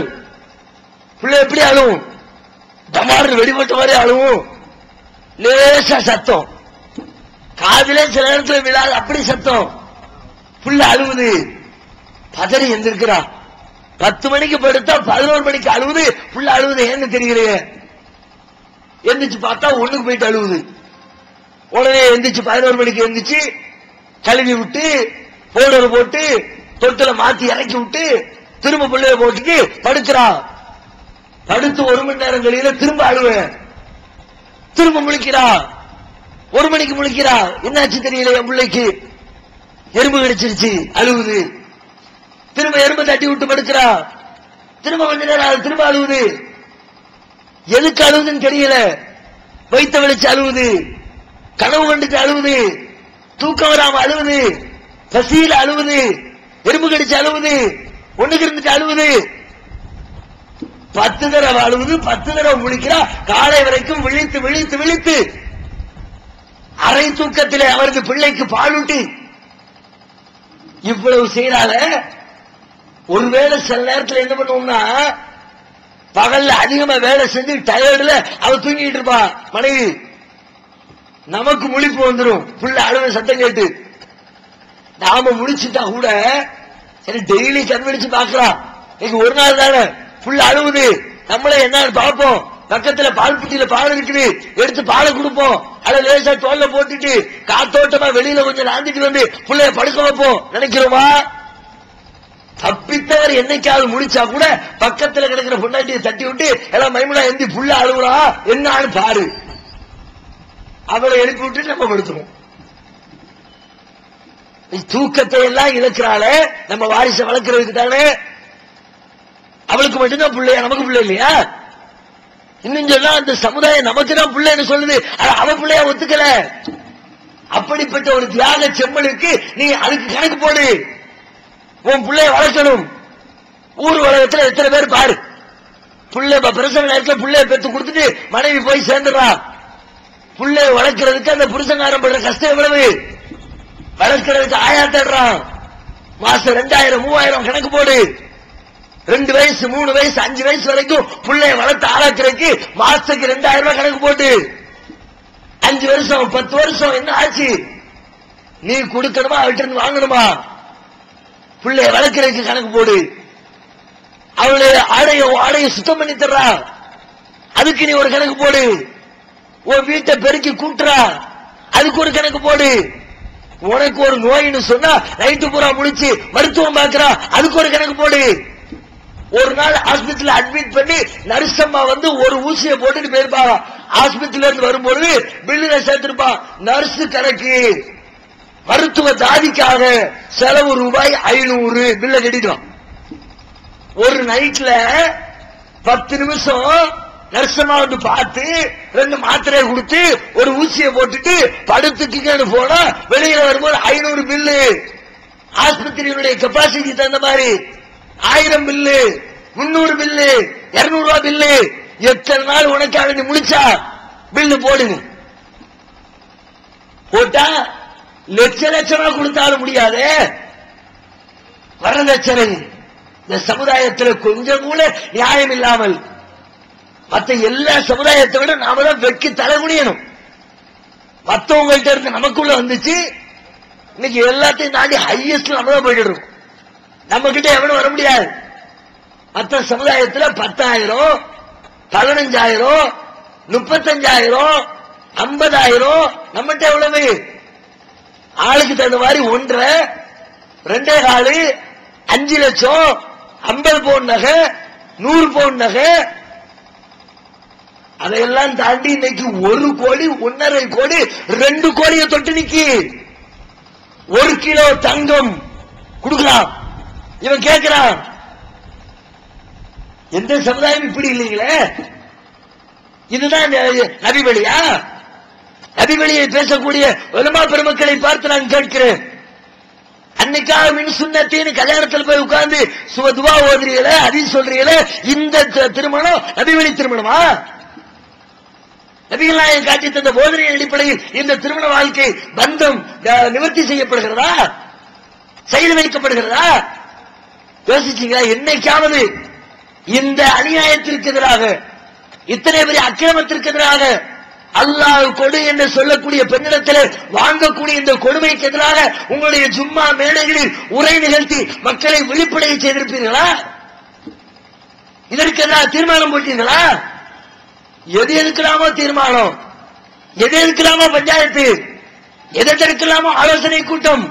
பிள்ளை எப்படி அழுவும்? டமாறு வெடிபட்ட மாதிரி அழுவும். லேசா சத்தம், காதிலே சில நேரத்தில் விழாது, அப்படி சத்தம். புள்ள அழுவுது, பதறி எந்திருக்கிறா. 10 மணிக்கு படுத்தா 11 மணிக்கு அழுவுது. புள்ள அழுவுது, ஏன்னு தெரியலையே. எந்திரிச்சு பார்த்தா ஒண்ணுக்கு போயிட்டு அழுவுது. உடனே எந்திரிச்சு 11 மணிக்கு எந்திரிச்சு கழுவி விட்டு பவுடர் போட்டு தொட்டில மாத்தி இறக்கி விட்டு திரும்ப பிள்ளைய போட்டுட்டு படுக்கிறான். படுத்து 1 மணி நேரம் கழியில திரும்ப அழுவேன், திரும்ப முழிக்கிறா. 1 மணிக்கு முழிக்கிறா, என்னாச்சு தெரியல, என் பிள்ளைக்கு எறும்பு கடிச்சிருச்சு, அழுவுது. திரும்ப எறும்பு தட்டி விட்டு படுக்கிறா. திரும்ப கொஞ்ச நேரம் திரும்ப அழுவுது. எதுக்கு அழுவுதுன்னு தெரியல. வைத்த வெளிச்சு அழுவுது, கனவு கண்டுட்டு அழுவுது, தூக்கம் வராம அழுவுது, பசியில அழுவுது, எறும்பு கடிச்சு அழுவுது, ஒண்ணுக்கு இருந்துட்டு அழுவுது. 10 தடவை அழுவுது, 10 தடவை முழிக்கிறா. காலை வரைக்கும் விழித்து விழித்து விழித்து அரை தூக்கத்திலே அவரது பிள்ளைக்கு பாலூட்டி இவ்வளவு செய்யறால. ஒருவேளை சில நேரத்தில் என்ன பண்ணுவோம்னா, பகல்ல அதிகமா வேலை செஞ்சு டயர்டுல அவ தூங்கிட்டு இருப்பா மனைவி, நமக்கு முழிப்பு வந்துடும் புள்ள அழுவ சத்தம் கேட்டு. நாம முழிச்சுட்டா கூட சரி, டெய்லி கண்விழிச்சு பாக்கலாம், இன்னைக்கு ஒரு நாள் தானே புள்ள அழுவுது, நம்மளே என்ன பார்ப்போம். பக்கத்துல பால் புட்டியில பால் இருக்குது, எடுத்து பாலை கொடுப்போம். அதை லேசா தோல்ல போட்டுட்டு காத்தோட்டமா வெளியில கொஞ்சம் நாந்திட்டு வந்து புள்ளைய படுக்க வைப்போம் நினைக்கிறோமா? தப்பித்தவர் என்னைக்காவது முடிச்சா கூட பக்கத்துல கிடக்கிற பொண்டாட்டியை தட்டி விட்டு எல்லாம் மைமுனா எந்தி புள்ள அழுகுறா என்னான்னு பாரு, அவளை எழுப்பி விட்டு நம்ம படுத்துறோம். தூக்கத்தை எல்லாம் இழக்கிறாள நம்ம வாரிசை வளர்க்கறதுக்கு தானே. அவளுக்கு மட்டும்தான் பிள்ளையா, நமக்கு பிள்ளை இல்லையா? இன்னும் சொன்னா அந்த சமுதாயம் நமக்கு தான் பிள்ளைன்னு சொல்லுது, அவ பிள்ளையா ஒத்துக்கல. அப்படிப்பட்ட ஒரு தியாக செம்மலுக்கு நீ அதுக்கு கணக்கு போடு. உன் பிள்ளைய வளர்க்கணும். ஊர் உலகத்துல எத்தனை பேர் பாரு, பிள்ளை பிரசவ நேரத்தில் பிள்ளைய பெற்று கொடுத்துட்டு மனைவி போய் சேர்ந்துடுறா. பிள்ளைய வளர்க்கறதுக்கு அந்த புருஷங்காரம் படுற கஷ்டம் எவ்வளவு? வளர்க்கறதுக்கு ஆயா தேடுறான். மாசம் 2000 3000 கணக்கு போடு. 2 வயசு 3 வயசு 5 வயசு வரைக்கும் பிள்ளைய வளர்த்து ஆளாக்குறதுக்கு மாசத்துக்கு 2000 ரூபாய் கணக்கு போட்டு 5 வருஷம் 10 வருஷம் என்ன ஆச்சு? நீ கொடுக்கணுமா அவர்கிட்ட இருந்து வாங்கணுமா? பிள்ளைய வளர்க்கறதுக்கு கணக்கு போடு. அவளுடைய ஆடையை சுத்தம் பண்ணி தர்றா, அதுக்கு நீ ஒரு கணக்கு போடு. உன் வீட்டை பெருக்கி கூட்டுறா, அதுக்கு ஒரு கணக்கு போடு. உனக்கு ஒரு நோயின்னு சொன்னா நைட்டு பூரா முடிச்சு மருத்துவம் பார்க்கிறா, அதுக்கு ஒரு கணக்கு போடு. ஒரு நாள் ஆஸ்பத்திரியில அட்மிட் பண்ணி நர்சம்மா வந்து ஒரு ஊசியை போட்டுட்டு போயிருப்பாங்க. ஆஸ்பத்திரியில இருந்து வரும்பொழுது பில்லுல சேர்த்திருப்பா நர்ஸ் கணக்கு, மருத்துவ தாதிக்காக செலவு ரூபாய் 500 பில்ல கட்டிட்டோம். ஒரு நைட்ல 10 நிமிஷம் நர்சமா வந்து பார்த்து 2 மாத்திரையை கொடுத்து ஒரு ஊசியை போட்டுட்டு படுத்துக்கிட்டு போனா வெளியில வரும்போது 500 பில்லு. ஆஸ்பத்திரியினுடைய கெப்பாசிட்டி தகுந்த மாதிரி 1000 பில்லு, 300 பில்லு, 200 ரூபாய் பில்லு. எத்தனை நாள் உனக்காக நீ முடிச்சா பில்லு போடுங்க. போட்டா லட்ச லட்சமா கொடுத்தாலும் முடியாது. வரதட்சணை இந்த சமுதாயத்தில் கொஞ்சம் கூட நியாயம் இல்லாமல் மற்ற எல்லா சமுதாயத்தை விட நாம தான் வெக்கி தலை குனியணும். மற்றவங்கள்ட்ட இருந்து நமக்குள்ள வந்துச்சு. இன்னைக்கு எல்லாத்தையும் தாண்டி ஹையஸ்ட் நம்ம தான் போயிட்டு இருக்கோம். நம்ம கிட்ட எவனும் வர முடியாது. மற்ற சமுதாயத்தில் 10,000, 15,000, 35,000, 50,000, நம்மகிட்ட எவ்வளவு? ஆளுக்கு தகுந்த மாதிரி 1.5, 2.25, 5 லட்சம், 50 பவுன் நகை, 100 பவுன் நகை. அதையெல்லாம் தாண்டி இன்னைக்கு 1 கோடி, 1.5 கோடி, 2 கோடியை தொட்டு நிக்கி. 1 கிலோ தங்கம் கொடுக்கலாம் இவன் கேட்கிறான். எந்த சமுதாயம் இப்படி இல்லைங்களே. இதுதான் நபி வழியா? நபி வழியை பேசக்கூடிய உலமா பெருமக்களை பார்த்து நான் கேட்கிறேன். அன்னைக்காக மின் சுன்னத்தின்னு கல்யாணத்தில் போய் உட்கார்ந்து துவா ஓதுறீங்களே, ஹதீஸ் சொல்றீங்களே, இந்த திருமணம் நபி வழி திருமணமா? நபிகள் நாயகம் காட்டி தந்த போதனையின் அடிப்படையில் இந்த திருமண வாழ்க்கை பந்தம் நிவர்த்தி செய்யப்படுகிறதா, செய்து வைக்கப்படுகிறதா? யோசிச்சீங்களா? என்னைக்காவது இந்த அநியாயத்திற்கு எதிராக, இத்தனை பெரிய அக்கிரமத்திற்கு எதிராக, அல்லாஹ் கொடு என்று சொல்லக்கூடிய பெண்ணிடத்தில் வாங்கக்கூடிய இந்த கொடுமைக்கு எதிராக உங்களுடைய ஜும்மா மேடைகளில் உரை நிகழ்த்தி மக்களை விழிப்படைய செய்திருப்பீர்களா? இதற்கு எதிராக தீர்மானம் போட்டீர்களா? எது எதுக்கலாமோ தீர்மானம், எது எதுக்கலாமோ பஞ்சாயத்து, எதற்கெல்லாமோ ஆலோசனை கூட்டம்,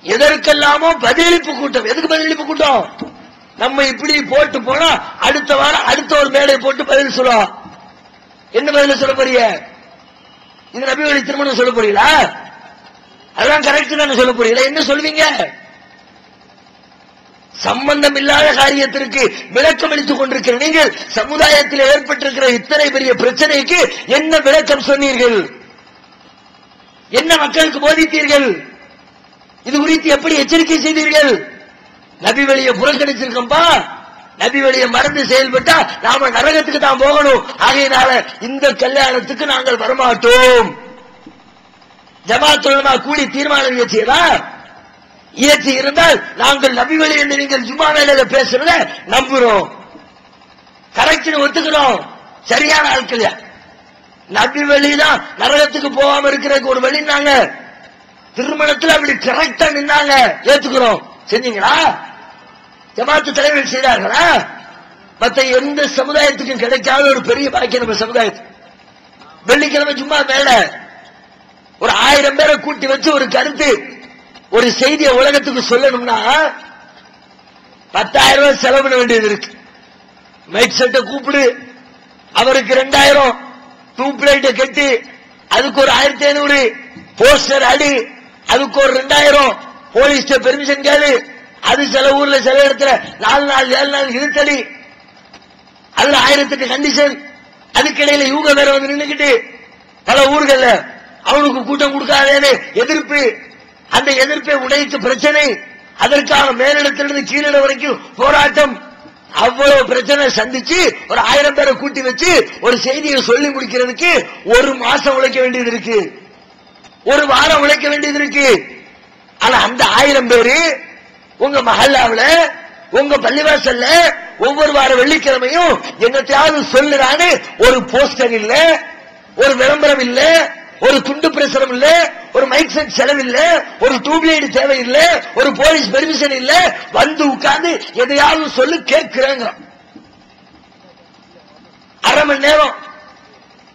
எதற்கெல்லாமோ பதிலளிப்பு கூட்டம். எதுக்கு பதிலளிப்பு கூட்டம்? நம்ம இப்படி போட்டு போனா அடுத்த வாரம் அடுத்த ஒரு மேடை போட்டு பதில் சொல்லுவோம். என்ன பதில் சொல்ல போறீங்க? இது நபி வழி திருமணம் சொல்ல போறீங்களா? அதெல்லாம் கரெக்ட் தானே சொல்ல போறீங்களா? என்ன சொல்வீங்க? சம்பந்தம் இல்லாத காரியத்திற்கு விளக்கம் அளித்துக் கொண்டிருக்கிற நீங்கள் சமுதாயத்தில் ஏற்பட்டிருக்கிற இத்தனை பெரிய பிரச்சனைக்கு என்ன விளக்கம் சொன்னீர்கள்? என்ன மக்களுக்கு போதித்தீர்கள்? இது குறித்து எப்படி எச்சரிக்கை செய்தீர்கள்? நபி வழியை புறக்கணிச்சிருக்கோம்பா, நபி வழியை மறந்து செயல்பட்டா நாம நரகத்துக்கு தான் போகணும். ஆகையினால இந்த கல்யாணத்துக்கு நாங்கள் வரமாட்டோம். ஜமாத் உலமா கூடி தீர்மானம் இயற்றியதா? இயற்றி இருந்தால் நாங்கள் நபி வழி என்று நீங்கள் ஜும்மா மேல பேசுறத நம்புறோம், கரெக்ட் ஒத்துக்கிறோம். சரியான ஆட்கள் நபி வழிதான் நரகத்துக்கு போகாம இருக்கிறதுக்கு ஒரு வழினாங்க. திருமணத்தில் அப்படி கரெக்டா நின்னாங்க, ஏத்துக்கிறோம். செஞ்சீங்களா? ஜமாத்து தலைவர்கள் செய்தார்களா? மற்ற எந்த சமுதாயத்துக்கும் கிடைக்காத ஒரு பெரிய பாக்கியம் நம்ம சமுதாயத்துக்கு. வெள்ளிக்கிழமை ஜும்மா மேல ஒரு 1000 பேரை கூட்டி வச்சு ஒரு கருத்து, ஒரு செய்தியை உலகத்துக்கு சொல்லணும்னா 10,000 ரூபாய் செலவு பண்ண வேண்டியது இருக்கு. மைக் செட்டை கூப்பிடு, அவருக்கு 2000, டூப் லைட்டை கட்டி அதுக்கு ஒரு 1500, போஸ்டர் அடி அதுக்கு ஒரு 2000, போலீஸ் பெர்மிஷன் கேளு, அது சில ஊர்ல சில இடத்துல 4 நாள் 7 நாள் இழுத்தடி, அதுல 1008 கண்டிஷன். அதுக்கிடையில இவங்க வேற வந்து நின்றுக்கிட்டு பல ஊர்கள்ல அவனுக்கு கூட்டம் கொடுக்காதேன்னு எதிர்ப்பு, அந்த எதிர்ப்பை உடைத்து பிரச்சனை, அதற்காக மேலிடத்திலிருந்து கீழிடம் வரைக்கும் போராட்டம், அவ்வளவு பிரச்சனை சந்திச்சு ஒரு 1000 பேரை கூட்டி வச்சு ஒரு செய்தியை சொல்லி முடிக்கிறதுக்கு 1 மாசம் உழைக்க வேண்டியது இருக்கு, 1 வாரம் உழைக்க வேண்டியது இருக்கு. ஆனா அந்த 1000 பேரு உங்க மஹல்லாவுல உங்க பள்ளிவாசல்ல ஒவ்வொரு வார வெள்ளிக்கிழமையும் என்னத்தையாவது சொல்லுறான்னு ஒரு போஸ்டர் இல்ல, ஒரு விளம்பரம் இல்ல, ஒரு துண்டு பிரசுரம் இல்ல, ஒரு மைக் செட் செலவு இல்ல, ஒரு டியூப்லைட் தேவையில்லை, ஒரு போலீஸ் பெர்மிஷன் இல்ல, வந்து உட்கார்ந்து எதையாவது சொல்லு கேட்கிறாங்க. அரை மணி நேரம்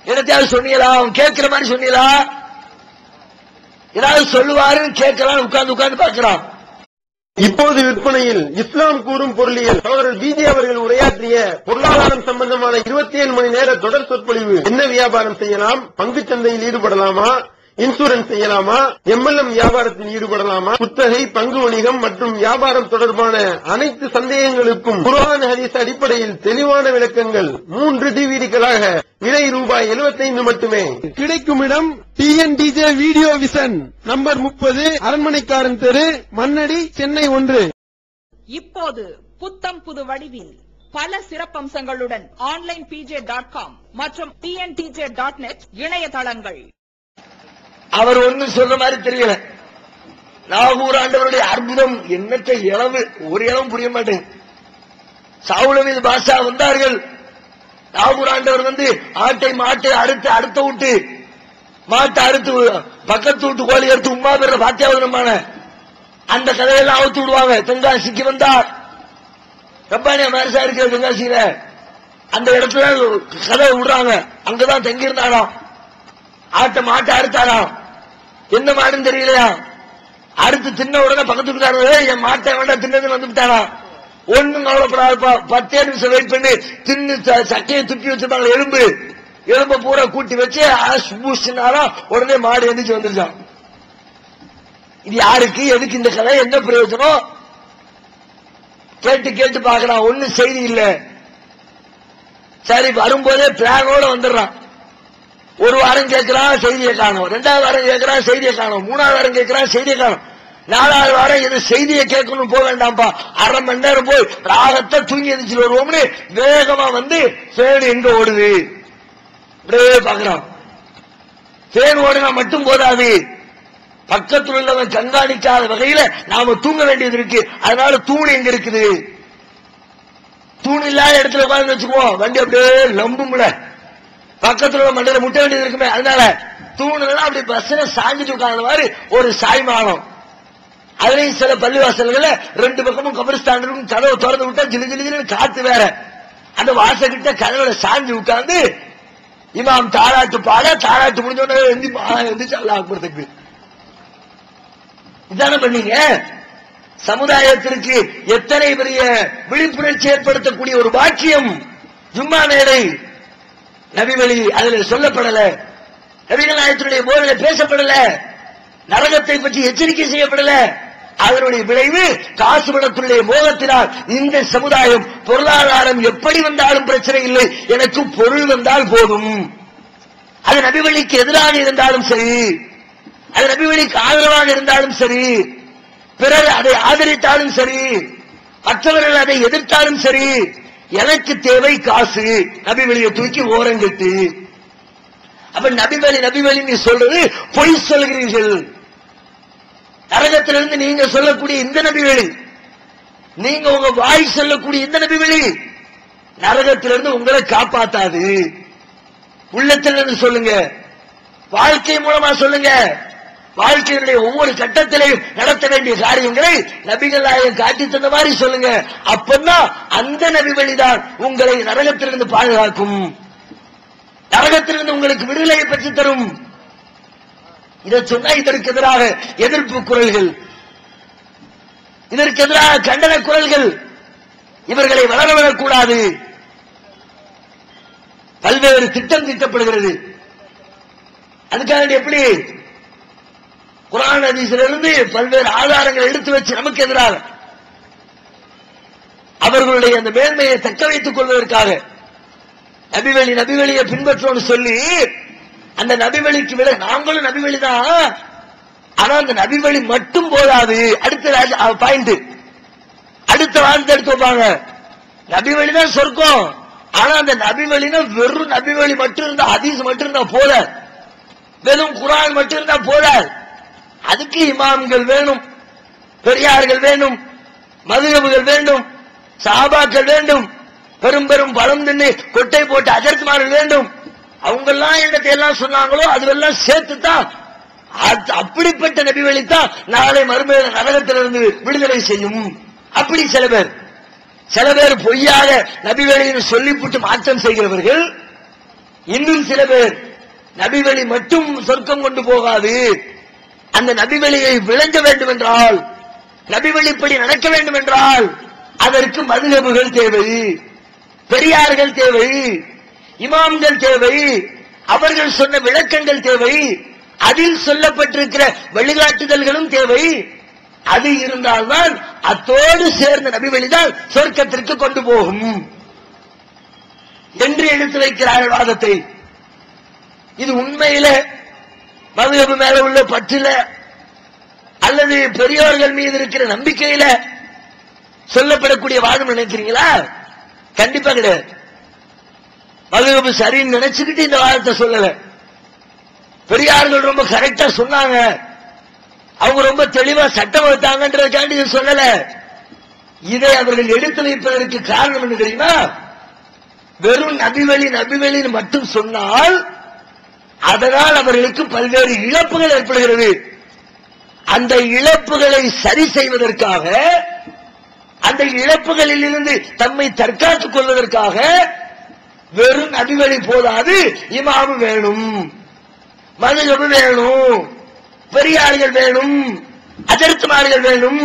என்னத்தையாவது சொன்னீங்களா? அவன் கேட்கிற மாதிரி சொன்னீங்களா? ஏதாவது சொல்லுவாருன்னு கேட்கலாம், உட்கார்ந்து பார்க்கலாம். இப்போது விற்பனையில் இஸ்லாம் கூறும் பொருளியல் சகோதரர் பிஜே அவர்கள் உரையாற்றிய பொருளாதாரம் சம்பந்தமான 27 மணி நேர தொடர் சொற்பொழிவு. என்ன வியாபாரம் செய்யலாம், பங்குச் சந்தையில் ஈடுபடலாமா, இன்சூரன்ஸ் செய்யலாமா, MLM வியாபாரத்தில் ஈடுபடலாமா, குத்தகை, பங்கு வணிகம் மற்றும் வியாபாரம் தொடர்பான அனைத்து சந்தேகங்களுக்கும் குர்ஆன் ஹதீஸ் அடிப்படையில் தெளிவான விளக்கங்கள் 3 டிவிடிகளாக விலை ரூபாய் 75 மட்டுமே. கிடைக்கும் இடம் TNTJ வீடியோ விஷன், நம்பர் 30, அரண்மனைக்காரன் தெரு, மண்ணடி, சென்னை 1. இப்போது புத்தம் புது வடிவில் பல சிறப்பம்சங்களுடன் onlinepj.com மற்றும் tntj.net இணையதளங்கள். அவர் ஒண்ணு சொல்ற மாதிரி தெரியல. நாகூர் ஆண்டவருடைய அற்புதம் எண்ணற்ற இளவு, ஒரு இளவும் புரிய மாட்டேன். சாவுலமீது பாஷா வந்தார்கள். நாகூர் ஆண்டவர் ஆட்டை மாட்டை அறுத்து அடுத்த விட்டு மாட்டை அறுத்து பக்கத்து விட்டு கோழி எடுத்து உமா பெற பாத்தியாவதனமான அந்த கதையெல்லாம் அவுத்து விடுவாங்க. தென்காசிக்கு வந்தார். ரப்பானியா மேரசா இருக்கிற தென்காசியில அந்த இடத்துல கதை விடுறாங்க. அங்கதான் தங்கியிருந்தாராம். மாட்டை அறுத்தாராம். என்ன மாடுன்னு தெரியலையா, அறுத்து தின்ன உடனே பக்கத்து விட்டாரு, என் மாட்டை வேண்டாம் தின்னது வந்துட்டாரா. ஒண்ணும் கவலைப்படாதுப்பா, 10 நிமிஷம் வெயிட் பண்ணி தின்னு சக்கையை துப்பி வச்சிருப்பாங்க. எலும்ப பூரா கூட்டி வச்சு உடனே மாடு எந்திரிச்சு வந்துருச்சான். இது யாருக்கு, எதுக்கு இந்த கதை, என்ன பிரயோஜனம்? கேட்டு பாக்குறான், ஒன்னும் செய்தி இல்ல. சரி, வரும்போதே பிளானோட வந்துடுறான். ஒரு வாரம் கேட்கிறான், செய்தியை காணும். 2வது வாரம் கேட்கிறான், செய்தியை காணும். 3வது வாரம் கேட்கிறான், செய்தியை காணும். 4வது வாரம் இது செய்தியை கேட்கணும், போக வேண்டாம்ப்பா, அரை மணி நேரம் போய் ராகத்தை தூங்கி எந்திரிச்சு வருவோம்னு வேகமா ஃபேன் எங்க ஓடுது இப்படியே பாக்குறான். ஃபேன் ஓடுனா மட்டும் போதாது, பக்கத்தில் உள்ளவன் கண்காணிக்காத வகையில நாம தூங்க வேண்டியது இருக்கு. அதனால தூண் எங்க இருக்குது, தூண் இல்லாத இடத்துல உட்கார்ந்து வச்சுக்குவோம், வண்டி அப்படியே லம்பும்ல, பக்கத்துல மண்டையில முட்ட வேண்டியது இருக்குமே. அதனால தூணுலாம் அப்படி பஸ்ல சாஞ்சிட்டு உட்கார்ந்த மாதிரி ஒரு சாய்மானம். அதுலயும் சில பள்ளிவாசல்கள் 2 பக்கமும் கபரிஸ்தான் இருக்கும். கதவை திறந்து விட்டா ஜிலு ஜிலு காத்து வேற. அந்த வாசகிட்ட கதவுல சாஞ்சு உட்கார்ந்து இமாம் தாராட்டு பாட, தாராட்டு முடிஞ்சோட எந்திரிச்சு அல்லாஹ் அக்பர் தக்பீர். இதான பண்ணீங்க. சமுதாயத்திற்கு எத்தனை பெரிய விழிப்புணர்ச்சி ஏற்படுத்தக்கூடிய ஒரு பாக்கியம். ஜும்மா மேடை நபிவழி அதில் சொல்லப்படல, நபிகள் நாயகத்தினுடைய போர்ல பேசப்படல, நரகத்தை பற்றி எச்சரிக்கை செய்யப்படல. அதனுடைய விளைவு காசுபடத்துடைய மோகத்தினால் இந்த சமுதாயம் பொருளாதாரம் எப்படி வந்தாலும் பிரச்சனை இல்லை, எனக்கு பொருள் வந்தால் போதும். அது நபிவழிக்கு எதிராக இருந்தாலும் சரி, அது நபிவழிக்கு ஆதரவாக இருந்தாலும் சரி, பிறர் அதை ஆதரித்தாலும் சரி, மற்றவர்கள் அதை எதிர்த்தாலும் சரி, எனக்கு தேவை காசு. நபிவழியை தூக்கி ஓரங்கட்டு. அப்ப நபிவழி சொல்றது பொய் சொல்கிறீர்கள். நரகத்திலிருந்து நீங்க சொல்லக்கூடிய இந்த நபிவழி, நீங்க உங்க வாய் சொல்லக்கூடிய இந்த நபிவழி நரகத்திலிருந்து உங்களை காப்பாத்தாது. உள்ளத்திலிருந்து சொல்லுங்க, வாழ்க்கை மூலமா சொல்லுங்க. வாழ்க்கையினுடைய ஒவ்வொரு கட்டத்திலையும் நடத்த வேண்டிய காரியங்களை நபிகள் நாயகம் காட்டி தந்த மாதிரி சொல்லுங்க. அப்பதான் அந்த நபி வழிதான் உங்களை நரகத்திலிருந்து பாதுகாக்கும், நரகத்திலிருந்து உங்களுக்கு விடுதலையை பெற்று தரும். இதை சொன்னா இதற்கு எதிராக எதிர்ப்பு குரல்கள், இதற்கு எதிராக கண்டன குரல்கள், இவர்களை வளரவிடக்கூடாது. பல்வேறு திட்டம் தீட்டப்படுகிறது. அதுக்காக எப்படி குர்ஆன் ஹதீஸிலிருந்து பல்வேறு ஆதாரங்களை எடுத்து வச்சு நமக்கு எதிராக அவர்களுடைய அந்த மேன்மையை தக்க வைத்துக் கொள்வதற்காக நபிவழியை பின்பற்றோம்னு சொல்லி அந்த நபிவழிக்கு விட நாங்களும் நபிவழிதான். ஆனா அந்த நபிவழி மட்டும் போதாது. அடுத்த பாயிண்ட், அடுத்த வார்த்தை எடுத்து வைப்பாங்க. நபிவழிதான் சொர்க்கம். ஆனா அந்த நபிவழினா வெறும் நபிவழி மட்டும் இருந்தா, ஹதீஸ் மட்டும் இருந்தா போல, வெறும் குர்ஆன் மட்டும் இருந்தா போல. அதுக்கு இமாம்கள் வேணும், பெரியார்கள் வேணும், மதுஹபுகள் வேண்டும், சஹாபாக்கள் வேண்டும், பெரும் பெரும் பலம் தின்னு கொட்டை போட்டு அஜர்த்துமார்கள் வேண்டும். அவங்க எல்லாம் என்னத்தை எல்லாம் சொன்னாங்களோ அதுவெல்லாம் சேர்த்துதான். அப்படிப்பட்ட நபி வழித்தான் நாளை மறுமையில நரகத்திலிருந்து விடுதலை செய்யும். அப்படி சில பேர் பொய்யாக நபி வழின்னு சொல்லிவிட்டு மாற்றம் செய்கிறவர்கள். இன்னும் சில பேர் நபி வழி மட்டும் சொர்க்கம் கொண்டு போகாது, அந்த நபி வழியை விளங்க வேண்டும் என்றால், நபி வழிப்படி நடக்க வேண்டும் என்றால் அதற்கு மதுஹபுகள் தேவை, பெரியார்கள் தேவை, இமாம்கள் தேவை, அவர்கள் சொன்ன விளக்கங்கள் தேவை, அதில் சொல்லப்பட்டிருக்கிற வழிகாட்டுதல்களும் தேவை. அது இருந்தால்தான் அத்தோடு சேர்ந்த நபி வழிதான் சொர்க்கத்திற்கு கொண்டு போகும் என்று எடுத்து வைக்கிறார்கள் வாதத்தை. இது உண்மையில மதுஹப் மேல உள்ள பற்றில அல்லது பெரியோர்கள் மீது இருக்கிற நம்பிக்கையில சொல்லப்படக்கூடிய வாதம் நினைக்கிறீங்களா? கண்டிப்பா கிடையாது. மதுஹப் சரின்னு நினைச்சுக்கிட்டு இந்த வாதத்தை சொல்லல. பெரியார்கள் ரொம்ப கரெக்டா சொன்னாங்க, அவங்க ரொம்ப தெளிவா சட்டம் வகுத்தாங்கன்றதுக்காண்டி இது சொல்லல. இதை அவர்கள் எடுத்து வைப்பதற்கு காரணம் என்ன தெரியுமா? வெறும் நபிவழி மட்டும் சொன்னால் அதனால் அவர்களுக்கு பல்வேறு இழப்புகள் ஏற்படுகிறது. அந்த இழப்புகளை சரி செய்வதற்காக, அந்த இழப்புகளில் இருந்து தம்மை தற்காத்துக் கொள்வதற்காக வெறும் நபிவழி போதாது, இமாமு வேணும், மதுஹப் வேணும், பெரியார்கள் வேணும், அஜர்த்துமார்கள் வேணும்.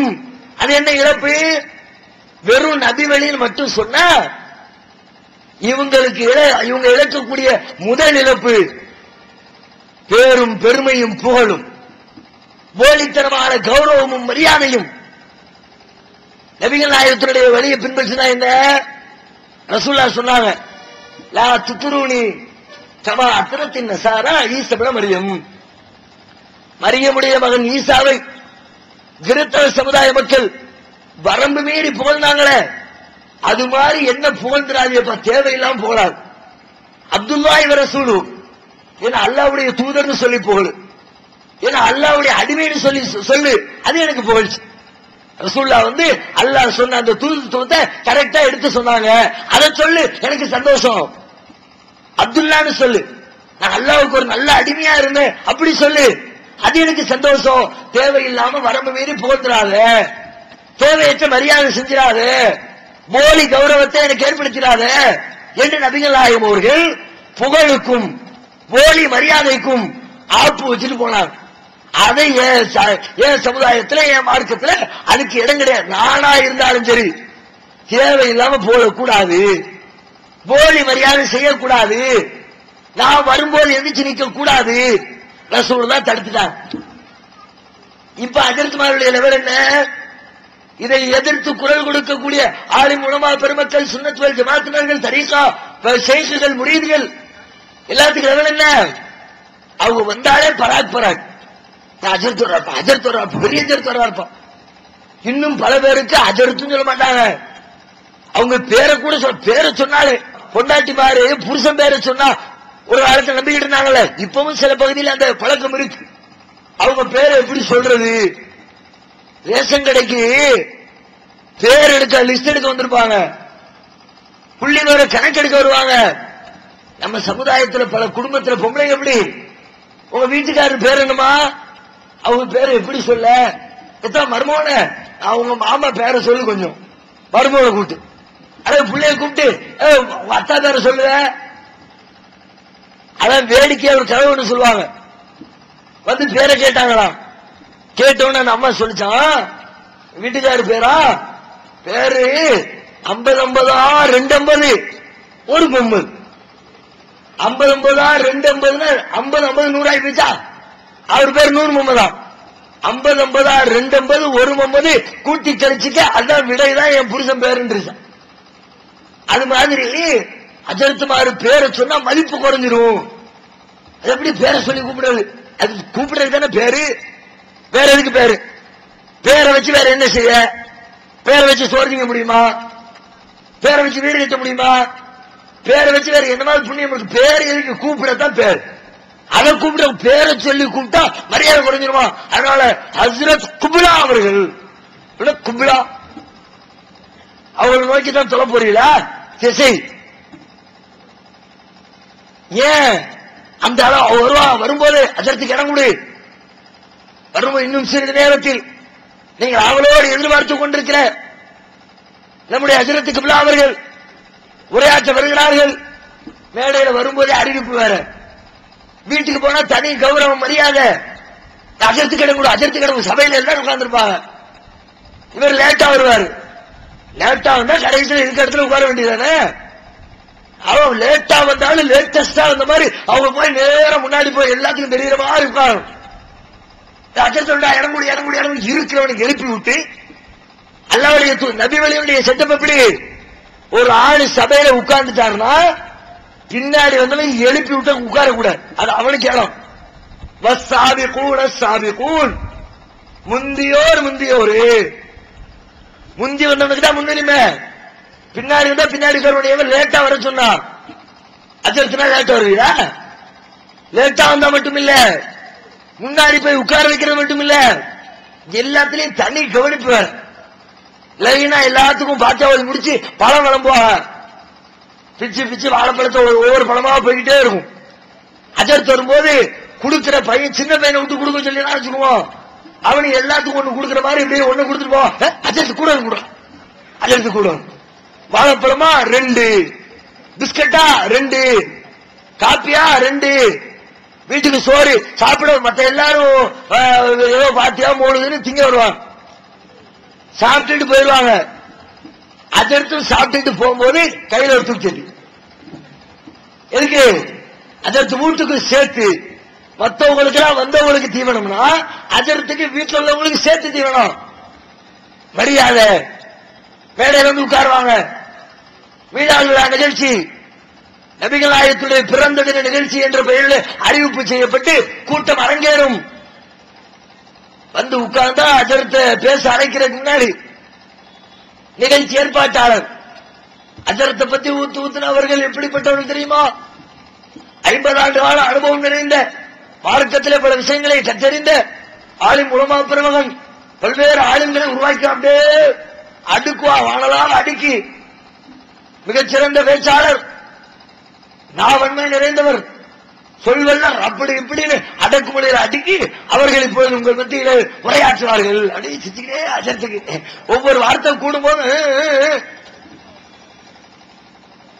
அது என்ன இழப்பு? வெறும் நபி வழியில் மட்டும் சொன்னா இவங்களுக்கு இவங்க இழக்கக்கூடிய முதல் இழப்பு பேரும் பெருமையும் புகழும், போலித்தனமான கௌரவமும் மரியாதையும். நபிகள் நாயகத்தினுடைய வழியை பின்பற்றினா என்ன? ரசூலுல்லாஹ் சொன்னாங்க, லா துத்ரூனி கமா அத்ரத்தின் நஸாரா ஈஸா இப்னு மரியம். மரியமுடைய மகன் ஈசாவை கிறிஸ்தவ சமுதாய மக்கள் வரம்பு மீறி புகழ்ந்தாங்களே, அது மாதிரி என்ன புகழ்ந்துராதியப்பா, தேவையில்லாம புகழாது. அப்துல்லாஹி வ ரசூலு, ஏன்னா அல்லாஹ்வுடைய தூதர்னு சொல்லி புகழு, ஏன்னா அல்லாஹ்வுடைய அடிமைன்னு சொல்லு, அது எனக்கு புகழ்ச்சி. ரசூலுல்லாஹ் அல்லாஹ் சொன்ன அந்த தூதத்துவத்தை கரெக்டா எடுத்து சொன்னாங்க, அதை சொல்லு, எனக்கு சந்தோஷம். அப்துல்லான்னு சொல்லு, நான் அல்லாஹ்வுக்கு ஒரு நல்ல அடிமையா இருந்தேன் அப்படி சொல்லு, அது எனக்கு சந்தோஷம். தேவையில்லாம வரம்பு மீறி புகழ்ந்துடாத, தேவையற்ற மரியாதை செஞ்சிடாத, போலி கௌரவத்தை எனக்கு ஏற்படுத்திடாத என்று நபிகள் நாயகம் அவர்கள் புகழுக்கும் போலி மரியாதைக்கும் ஆப்பு வச்சுட்டு போனார். அதை என் சமுதாயத்தில், என் மார்க்கத்தில் அதுக்கு இடம் கிடையாது. நானா இருந்தாலும் சரி தேவையில்லாம போடக்கூடாது, போலி மரியாதை செய்யக்கூடாது, நான் வரும்போது எந்திரிச்சு நிக்க கூடாது. ரசூலுல்லாஹ் தடுத்துட்டாங்க. இப்ப அஜர்த்துமாருடைய லெவல் என்ன? இதை எதிர்த்து குரல் கொடுக்கக்கூடிய ஆலிம் உலமா பெருமக்கள், சுன்னத் வல் ஜமாஅத்தினர்கள், தரீகா ஷேக்குகள், முரீதுகள் எல்லாத்துக்கும் லெவல் என்ன? அவங்க வந்தாலே பராக் அஜர்த்து வர்றாப்பா, அஜர்த்து வர்றாப்பா, பெரிய அஜர்த்து வர்றாப்பா. இன்னும் பல பேருக்கு அஜர்த்துன்னு சொல்ல மாட்டாங்க. அவங்க பேரை கூட பேரை சொன்னாலே, பொண்டாட்டி மாறு புருஷன் பேரை சொன்னா ஒரு காலத்தில் நம்பிக்கிட்டு இருந்தாங்கல்ல, இப்பவும் சில பகுதியில் அந்த பழக்கம் இருக்கு. அவங்க பேரை எப்படி சொல்றது? ரேஷன் கடைக்கு பேர் எடுக்க, லிஸ்ட் எடுக்க வந்திருப்பாங்க, புள்ளிவர கணக்கெடுக்க வருவாங்க. நம்ம சமுதாயத்தில் பல குடும்பத்தில் பொம்பளை எப்படி, உங்க வீட்டுக்காரர் பேர் என்னமா, அவங்க பேரை எப்படி சொல்ல? எத்தனை மருமோன, அவங்க மாமா பேரை சொல்லு, கொஞ்சம் மருமோனை கூப்பிட்டு, அதாவது பிள்ளைய கூப்பிட்டு உங்க அத்தா பேரை சொல்லுவ. அதான் வேடிக்கையா ஒரு கதை ஒண்ணு சொல்லுவாங்க. பேரை கேட்டாங்களாம். கேட்டோன்னு அந்த அம்மா சொல்லிச்சான், வீட்டுக்காரு பேரா, பேரு 50-50 250 ஒரு பொம்பு, 50-50 250 50-50 100 ஆகி போச்சா? அவர் பேர் 100 முகமது தான். 50-50 250 ஒரு முகமது கூட்டி கழிச்சுக்க, அதான் விடைதான் என் புருஷன் பேருன்னு. அது மாதிரி அஜர்த்துமாரு பேரை சொன்னா மதிப்பு குறைஞ்சிரும். அது எப்படி பேரை சொல்லி கூப்பிடுறது? அது கூப்பிடுறது தானே பேரு, வேற எதுக்கு பேரு? பேரை வச்சு வேற என்ன செய்ய? பேரை வச்சு சோறு திங்க முடியுமா? பேரை வச்சு வீடு கட்ட முடியுமா? பேரை வச்சு வேற என்னமாவது புண்ணியம் இருக்கு? பேர் எதுக்கு? கூப்பிடத்தான் பேர். அதை கூப்பிட பேரை சொல்லி கூப்பிட்டா மரியாதை குறைஞ்சிருமா? அதனால ஹஸ்ரத் குப்லா அவர்கள், குப்லா அவர்கள் நோக்கி தான் சொல்ல போறீங்களா? திசை ஏன் அந்த வரும்போது அதற்கு இடம் கொடு. வரும்போது இன்னும் சிறிது நேரத்தில் நீங்கள் அவளோடு எதிர்பார்த்துக் கொண்டிருக்கிற நம்முடைய ஹஜ்ரத் குப்லா அவர்கள் உரையாற்ற வருகிறார்கள். மேடையில் வரும்போதே அறிவிப்பு வேற, வீட்டுக்கு போனா தனி கௌரவம் மரியாதை, அஜர்த்து கிடங்கு சபையில எல்லாரும் உட்கார்ந்துருப்பாங்க. இவர் லேட்டா வருவாரு. லேட்டா வந்தா கடைசியில் இருக்க இடத்துல உட்கார வேண்டியதானே. அவன் லேட்டா வந்தாலும் லேட்டஸ்டா வந்த மாதிரி அவங்க போய் நேரம் முன்னாடி போய் எல்லாத்துக்கும் தெரியுற மாதிரி உட்காரும். அஜர்த்தோட இறங்குடி இருக்கிறவனுக்கு எழுப்பி விட்டு அல்லாவுடைய நபி வழியுடைய செட்டப் எப்படி, ஒரு ஆளு சபையில உட்கார்ந்துட்டாருன்னா பின்னாடி வந்தவன் எழுப்பி விட்டு உட்கார கூடாது. அது அவனுக்கு இடம். வஸ்ஸாபிகூன் முந்தியோர் முந்தி வந்தவனுக்கு தான் முன்னுரிமை. பின்னாடி வந்தா பின்னாடி வரக்கூடியவன் லேட்டா வர சொன்னா அஜர்த்துனா லேட்டா வருவீரா? லேட்டா வந்தா மட்டும் இல்ல, முன்னாடி போய் உட்கார வைக்கிறது மட்டும் இல்ல, எல்லாத்திலையும் தனி கவனிப்பு. லைனா எல்லாத்துக்கும் பாச்சாவதி முடிச்சு பழம் விளம்புவாங்க. பிச்சு வாழைப்பழத்தை ஒவ்வொரு பழமா போய்கிட்டே இருக்கும். அஜர்த்து வரும்போது குடுக்கிற பையன் சின்ன பையனை விட்டு கொடுக்க சொல்லி சொல்லுவோம். அவனுக்கு எல்லாத்துக்கும் ஒண்ணு கொடுக்குற மாதிரி இப்படியே ஒண்ணு கொடுத்துட்டு போ. அஜர்த்து கூட வாழைப்பழமா 2, பிஸ்கட்டா 2, காப்பியா 2, வீட்டுக்கு சோறு சாப்பிட மத்த எல்லாரும் ஏதோ பாத்தியா மூணுதுன்னு திங்க வருவாங்க. சாப்பிட்டுட்டு போயிடுவாங்க. அஜர்த்து சாப்பிட்டுட்டு போகும்போது கையில ஒரு தூக்கி எதுக்கு? அஜர்த்து வீட்டுக்கு சேர்த்து மற்றவங்களுக்கு எல்லாம் வந்தவங்களுக்கு தீவனம்னா அஜர்த்துக்கு வீட்டில் உள்ளவங்களுக்கு சேர்த்து தீவனம். மரியாதை மேடையில வந்து உட்காருவாங்க. மீனாள் விழா நிகழ்ச்சி, நபிகள் நாயகத்துடைய பிறந்த தின நிகழ்ச்சி என்ற பெயரில் அறிவிப்பு செய்யப்பட்டு கூட்டம் அரங்கேறும். வந்து உட்கார்ந்தா அஜர்த்த பேச அழைக்கிறதுக்கு முன்னாடி நிகழ்ச்சி ஏற்பாட்டாளர் அஜர்த்தை பத்தி ஊத்துனவர்கள் எப்படிப்பட்டவர்கள் தெரியுமா? 50 ஆண்டு கால அனுபவம் நிறைந்த, மார்க்கத்திலே பல விஷயங்களை கற்றறிந்த ஆலிம் உலமா பெருமகன், பல்வேறு ஆளுங்களை உருவாக்கி அப்படியே அடுக்குவா வானலால் அடுக்கி மிகச்சிறந்த பேச்சாளர், நாவன்மை நிறைந்தவர், சொல்வெல்லாம் அப்படி இப்படின்னு அடக்குமுறையில் அடுக்கி அவர்கள் இப்போது உங்கள் மத்தியில உரையாற்றுவார்கள். அப்படி சித்திக்கிட்டே அஜர்த்துக்கு ஒவ்வொரு வார்த்தை கூடும்போது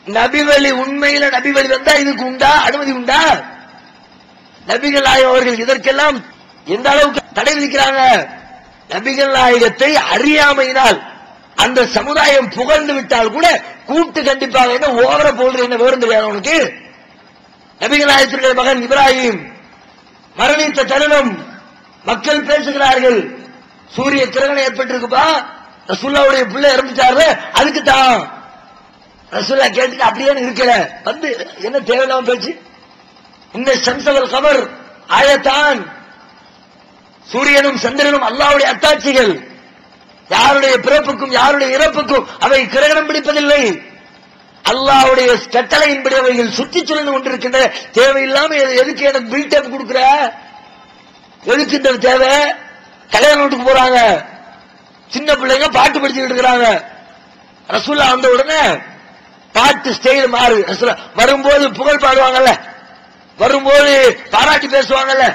நபிவழி, உண்மையில நபிவழி வந்தா இதுக்கு உண்டா, அனுமதி உண்டா? நபிகள் நாயகம் அவர்கள் இதற்கெல்லாம் எந்த அளவுக்கு தடை விதிக்கிறாங்க? நபிகள் நாயகத்தை அறியாமையினால் அந்த சமுதாயம் புகழ்ந்து விட்டால் கூட கூட்டு கண்டிப்பாக என்ன ஓவர போடுற என்ன விவரம் தெரியாது உனக்கு? நபிகள் நாயகத்தினுடைய மகன் இப்ராஹிம் மரணித்த தருணம் மக்கள் பேசுகிறார்கள், சூரிய கிரகணம் ஏற்பட்டிருக்குப்பா, ரசூலுல்லாஹ்வுடைய பிள்ளை இறந்துட்டாரு, அதுக்கு தான். ரசூலுல்லாஹ் கேட்டுட்டு அப்படியே இருக்கல, வந்து என்ன தேவையில்லாம பேச்சு? இந்த ஷம்ஸல் கமர் ஆயத்தான், சூரியனும் சந்திரனும் அல்லாஹ்வுடைய அத்தாட்சிகள், யாருடைய பிறப்புக்கும் யாருடைய இறப்புக்கும் அவை கிரகணம் பிடிப்பதில்லை. அல்லாஹ்வுடைய கட்டளையின்படி அவைகள் சுற்றி சுழந்து கொண்டிருக்கின்ற, தேவையில்லாம எதுக்கு எனக்கு பில்டப் கொடுக்கிற? எதுக்கு இந்த தேவை? கல்யாண வீட்டுக்கு போறாங்க, சின்ன பிள்ளைங்க பாட்டு படிச்சுக்கிட்டு இருக்கிறாங்க. ரசூலுல்லாஹ் வந்த உடனே பாட்டு ஸ்டைல் மாறு. வரும்போது புகழ் பாடுவாங்கல்ல, வரும்போது பாராட்டி பேசுவாங்கல்ல,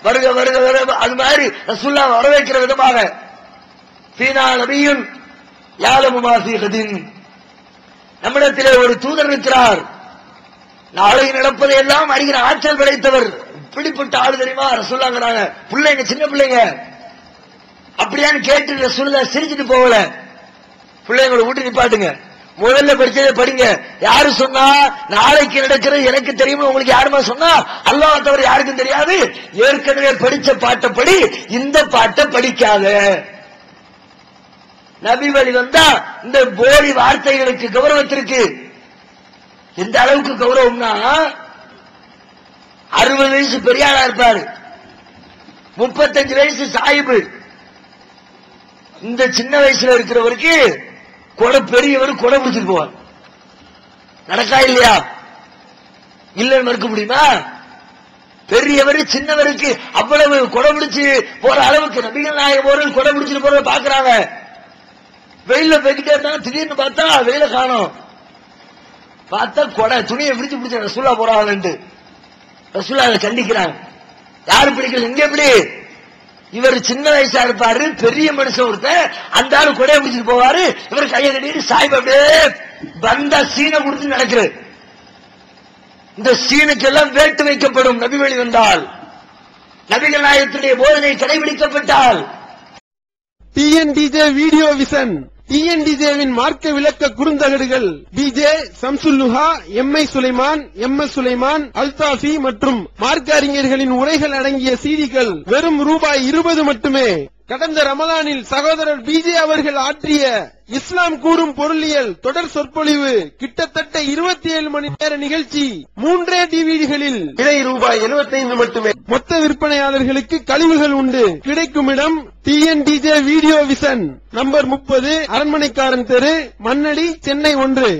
வருக வருக வருக, அது மாதிரி ரசூலுல்லாஹ் வரவேற்கிற விதமாக ஃபீனா நபியுன் யாலமு மா ஃபீ கதின், நம்மிடத்திலே ஒரு தூதர் இருக்கிறார், நாளை நடப்பதை எல்லாம் அறிகிற ஆற்றல் படைத்தவர். இப்படிப்பட்ட ஆளு தெரியுமா ரசூலுல்லாஹ்ங்கறாங்க. பிள்ளைங்க, சின்ன பிள்ளைங்க அப்படியான்னு கேட்டு ரசூலுல்லாஹ் சிரிச்சிட்டு போகல. பிள்ளைங்களை ஊட்டி நிப்பாட்டுங்க, முதல்ல படிச்சதை படிங்க. யாரு சொன்னா நாளைக்கு நடக்கிறது எனக்கு தெரியுமா? உங்களுக்கு யாருமா சொன்னா? அல்லாஹ் தவிர யாருக்கும் தெரியாது. ஏற்கனவே படிச்ச பாட்டை படி, இந்த பாட்டை படிக்காத. நபி வழி வந்தா இந்த போலி வார்த்தைகளுக்கு கௌரவத்திற்கு எந்த அளவுக்கு கௌரவம்னா, 60 வயசு பெரியாரா இருப்பாரு, 35 வயசு சாயிபு. இந்த சின்ன வயசுல இருக்கிறவருக்கு கொடை, பெரியவர் கொடை பிடிச்சிட்டு போவார். நடக்கா இல்லையா? இல்லன்னு மறுக்க முடியுமா? பெரியவர் சின்னவருக்கு அவ்வளவு கொடை பிடிச்சு போற அளவுக்கு நபிகள் நாயகம் அவர்கள் கொடை பிடிச்சிட்டு போறத பாக்குறாங்க. வெயில போய்கிட்டே இருந்தாங்க, திடீர்னு பார்த்தா வெயில காணோம். பார்த்தா கொடை துணியை பிடிச்சு பிடிச்ச ரசூலுல்லாஹ் போறாங்கன்னு ரசூலுல்லாஹ் அதை கண்டிக்கிறாங்க. யாரு பிடிக்கல? இங்க எப்படி? இவர் சின்ன வயசா இருப்பாரு, பெரிய மனுஷன் ஒருத்தர், அந்த ஆளு கொடையை பிடிச்சிட்டு போவாரு, இவர் கையை கட்டிட்டு சாய்பு அப்படியே பந்தா சீனை கொடுத்து நடக்கிறது. இந்த சீனுக்கு எல்லாம் வேட்டு வைக்கப்படும் நபி வழி வந்தால். நபிகள் நாயகத்துடைய போதனை கடைபிடிக்கப்பட்டால் டிஎன்டிஜே வீடியோ விஷன், டிஎன்டிஜேவின் மார்க்க விளக்க குறுந்தகடுகள் PJ Samsulluha, MI Sulaiman, MS Sulaiman, Althafi மற்றும் மார்க்க அறிஞர்களின் உரைகள் அடங்கிய சீடிகள் வெறும் ரூபாய் 20 மட்டுமே. கடந்த ரமலானில் சகோதரர் பிஜே அவர்கள் ஆற்றிய இஸ்லாம் கூறும் பொருளியல் தொடர் சொற்பொழிவு கிட்டத்தட்ட 27 மணி நேர நிகழ்ச்சி 3 டிவிடிகளில் விலை ரூபாய் 75 மட்டுமே. மொத்த விற்பனையாளர்களுக்கு கழிவுகள் உண்டு. கிடைக்கும் இடம் டிஎன்டிஜே வீடியோ விஷன், நம்பர் 30, அரண்மனைக்காரன் தெரு, மண்ணடி, சென்னை 1.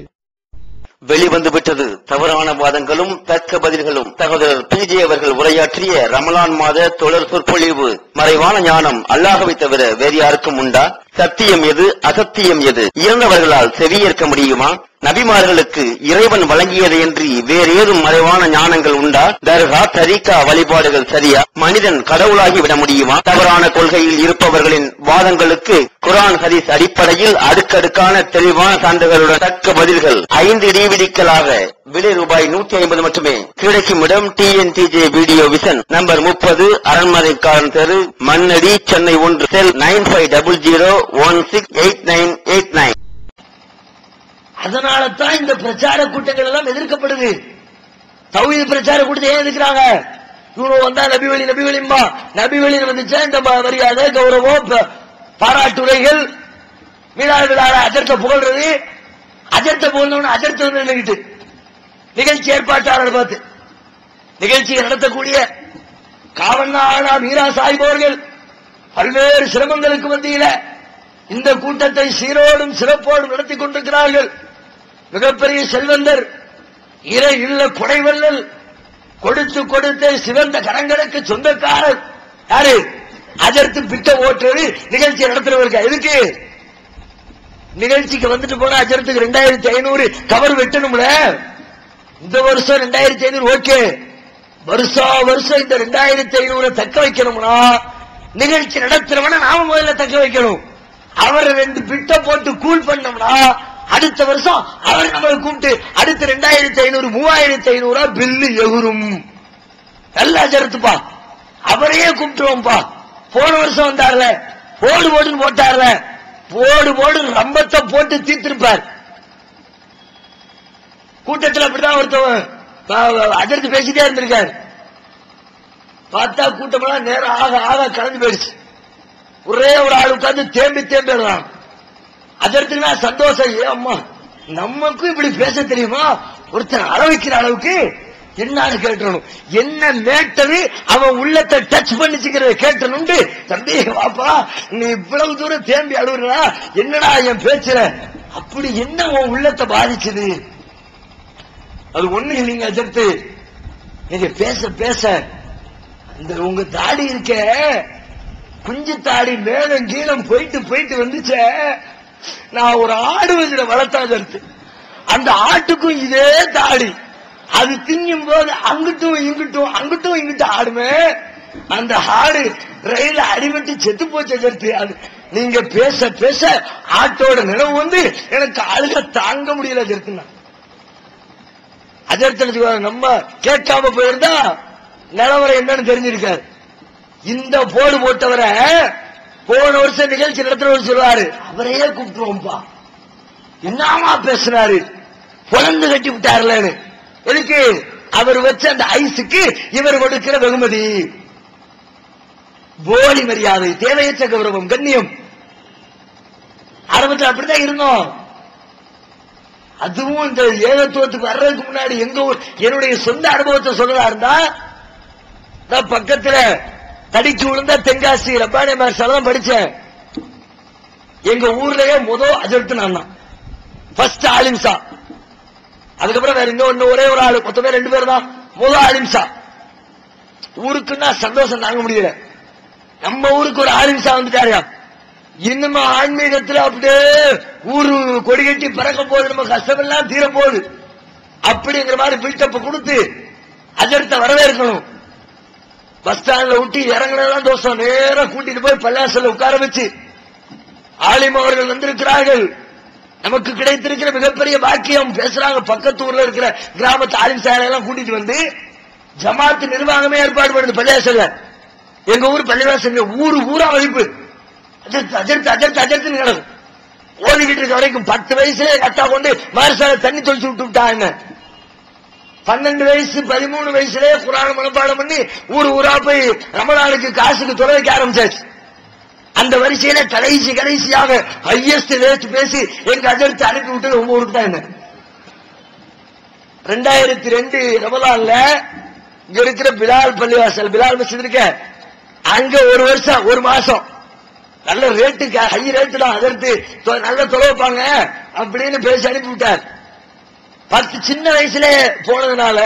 வெளிவந்துவிட்டது தவறான வாதங்களும் தக்க பதில்களும். சகோதரர் பிஜே அவர்கள் உரையாற்றிய ரமலான் மாத தொடர் சொற்பொழிவு. மறைவான ஞானம் அல்லாஹ்வை தவிர வேறு யாருக்கும் உண்டா? சத்தியம் எது, அசத்தியம் எது? இறந்தவர்களால் செவியேற்க முடியுமா? நபிமார்களுக்கு இறைவன் வழங்கியது என்று வேறு ஏதும் மறைவான ஞானங்கள் உண்டா? தர்கா, தரீகா வழிபாடுகள் சரியா? மனிதன் கடவுளாகி விட முடியுமா? தவறான கொள்கையில் இருப்பவர்களின் வாதங்களுக்கு குர்ஆன் ஹதீஸ் அடிப்படையில் அடுக்கடுக்கான தெளிவான சான்றுகளுடன் தக்க பதில்கள் 5 டிவிடிக்களாக விலை ரூபாய் 150 மட்டுமே. கிடைக்கும் இடம் டிஎன்டிஜே வீடியோ விஷன், நம்பர் 30, அரண்மனைக்காரன் தெரு, மண்ணடி, சென்னை 1. செல் 9500168989. அதனால தான் இந்த பிரச்சார கூட்டங்கள் எல்லாம் எதிர்க்கப்படுது. தௌஹீத் பிரச்சார கூட்டத்தை ஏன் எதிர்க்கிறாங்க? இவங்க வந்தா நபி வழிம்பா, நபி வழியில் வந்துச்சா இந்த மரியாதை, கௌரவம், பாராட்டுரைகள், மீனாள் விழாவை அஜர்த்த புகழ்றது, அஜர்த்த புகழ்ந்தவன அஜர்த்த வந்து நின்றுகிட்டு நிகழ்ச்சி ஏற்பாட்டாளர் பார்த்து நிகழ்ச்சியை நடத்தக்கூடிய காவண்ணா ஆனா மீரா சாஹிப் அவர்கள் பல்வேறு சிரமங்களுக்கு மத்தியில இந்த கூட்டத்தை சீரோடும் சிறப்போடும் நடத்தி கொண்டிருக்கிறார்கள். மிகப்பெரிய செல்வந்தர், இறை இல்ல கொடைவல்லல், கொடுத்து கொடுத்த சிவந்த கரங்களுக்கு சொந்தக்காரர் யாரு? அஜர்த்து பிட்ட ஓட்டுறது நிகழ்ச்சி நடத்துறவர்கள். எதுக்கு? நிகழ்ச்சிக்கு வந்துட்டு போன அஜர்த்துக்கு 2500 கவர் வெட்டணும்ல. இந்த வருஷம் 2500 ஓகே, வருஷம் இந்த 2500 தக்க வைக்கணும்னா நிகழ்ச்சி நடத்துறவன நாம முதல்ல தக்க வைக்கணும். அவர் 2 பிட்ட போட்டு கூல் பண்ணோம்னா அடுத்த வருஷம் அவர் நம்மளை கூப்பிட்டு அடுத்த 2500 3500 பில்லு எகுரும். நல்லா ஜருத்துப்பா, அவரையே கூப்பிட்டுருவோம்பா. போன வருஷம் வந்தார்ல, போடுன்னு போட்டார்ல, போடு ரம்பத்தை போட்டு தீர்த்திருப்பார். கூட்டத்தில் அப்படிதான் ஒருத்தவன் அஜர்த்து பேசிட்டே இருந்திருக்காரு. பார்த்தா கூட்டமெல்லாம் நேரம் ஆக கலந்து போயிடுச்சு. ஒரே ஒரு ஆள் உட்கார்ந்து தேம்பி எழுதான். அதற்குனா சந்தோஷம். அம்மா நமக்கும் இப்படி பேச தெரியுமா? ஒருத்தர் அளவைக்கிற அளவுக்கு என்னன்னு கேட்டணும். என்ன மேட்டரு அவன் உள்ளத்தை டச் பண்ணிச்சுக்கிறத கேட்டணும்னு. தம்பி வாப்பா, நீ இவ்வளவு தூரம் தேம்பி அழுகுறா, என்னடா என் பேச்சுற? அப்படி என்ன உன் உள்ளத்தை பாதிச்சது? அது ஒண்ணு இல்லைங்க அஜர்த்து, நீங்க பேச அந்த உங்க தாடி இருக்க குஞ்சு தாடி மேலும் கீழம் போயிட்டு வந்துச்ச. நான் ஒரு ஆடு வச்சுட வளர்த்தாஜர்த்து, அந்த ஆட்டுக்கும் இதே தாடி, அது திங்கும் போது அங்கிட்டும் இங்கிட்டும் ஆடுமே. அந்த ஆடு ரயில அடிபட்டு செத்து போச்சு அஜர்த்து. அது நீங்க பேச ஆட்டோட நினைவு வந்து எனக்கு அழுக தாங்க முடியல அஜர்த்துனா. அஜர்த்து நம்ம கேட்காம போயிருந்தா நிலவரம் என்னன்னு தெரிஞ்சிருக்காரு. இந்த போடு போட்டவரை போன வருஷம் நிகழ்ச்சி நடத்துறவர் சொல்லுவாரு, அவரையே கூப்பிட்டுருவோம்பா, என்னமா பேசினாரு, பொழந்து கட்டி விட்டாருலன்னு. எதுக்கு? அவர் வச்ச அந்த ஐஸுக்கு இவர் கொடுக்கிற வெகுமதி, போலி மரியாதை, தேவையற்ற கௌரவம், கண்ணியம். ஆரம்பத்தில் அப்படித்தான் இருந்தோம். அதுவும் இந்த ஏகத்துவத்துக்கு வர்றதுக்கு முன்னாடி எங்க என்னுடைய சொந்த அனுபவத்தை சொல்றதா இருந்தா, பக்கத்துல தடிக்கு விழுந்தா தென்காசி ரப்பானி மாஸ்டர் படிச்சேன். எங்க ஊர்லயே முதல் அஜர்த்து நான் தான், ஃபர்ஸ்ட் ஆலிம்சா. அதுக்கப்புறம் வேற இன்னும் ஒரே ஒரு ஆளு, மொத்தமே 2 பேர் தான் முதல் ஆலிம்சா. ஊருக்குன்னா சந்தோஷம் தாங்க முடியல. நம்ம ஊருக்கு ஒரு ஆலிம்சா வந்துட்டாரியா. இன்னும் ஆன்மீகத்துல அப்படியே ஊரு கொடி கட்டி பறக்க போகுது, நம்ம கஷ்டமெல்லாம் தீர போகுது அப்படிங்கிற மாதிரி பில்டப் கொடுத்து அஜர்த்த வரவேற்கணும். பஸ் ஸ்டாண்ட்ல விட்டு இறங்கினதான் தோஷம், நேரம் கூட்டிட்டு போய் பள்ளியாசல உட்கார வச்சு ஆலிம் அவர்கள் வந்திருக்கிறார்கள். நமக்கு கிடைத்திருக்கிற மிகப்பெரிய பாக்கியம். பேசுறாங்க, பக்கத்து ஊர்ல இருக்கிற கிராமத்து ஆலிம் சாரை எல்லாம் கூட்டிட்டு வந்து ஜமாத்து நிர்வாகமே ஏற்பாடு பண்ணுது பள்ளியாசல. எங்க ஊர் பள்ளிவாசல் ஊரு ஊரா வலிப்பு அஜர்த்து நடக்கும். ஓடிக்கிட்டு இருக்க வரைக்கும் 10 வயசுல அத்தா கொண்டு மாரசால தண்ணி தொழிச்சு விட்டு என்ன 12 வயசு 13 வயசுல குர்ஆன் மனப்பாடம் பண்ணி ஊர் ஊரா போய் ரமலானுக்கு காசுக்கு தொலை வைக்க ஆரம்பிச்சாச்சு. அந்த வரிசையில கடைசியாக ஹையஸ்ட் ரேட் பேசி எங்க அஜர்த்து அனுப்பி விட்டு உங்க ஊருக்கு தான் என்ன 2002 ரமலான்ல இங்க இருக்கிற பிலால் பள்ளிவாசல் பிலால் மஸ்ஜித் இருக்க அங்க ஒரு வருஷம் ஒரு மாசம் நல்ல ரேட்டுக்கு ஹை ரேட்டு தான் அதற்கு நல்ல தொலைப்பாங்க அப்படின்னு பேசி அனுப்பி விட்டார். 10 சின்ன வயசுல போனதுனால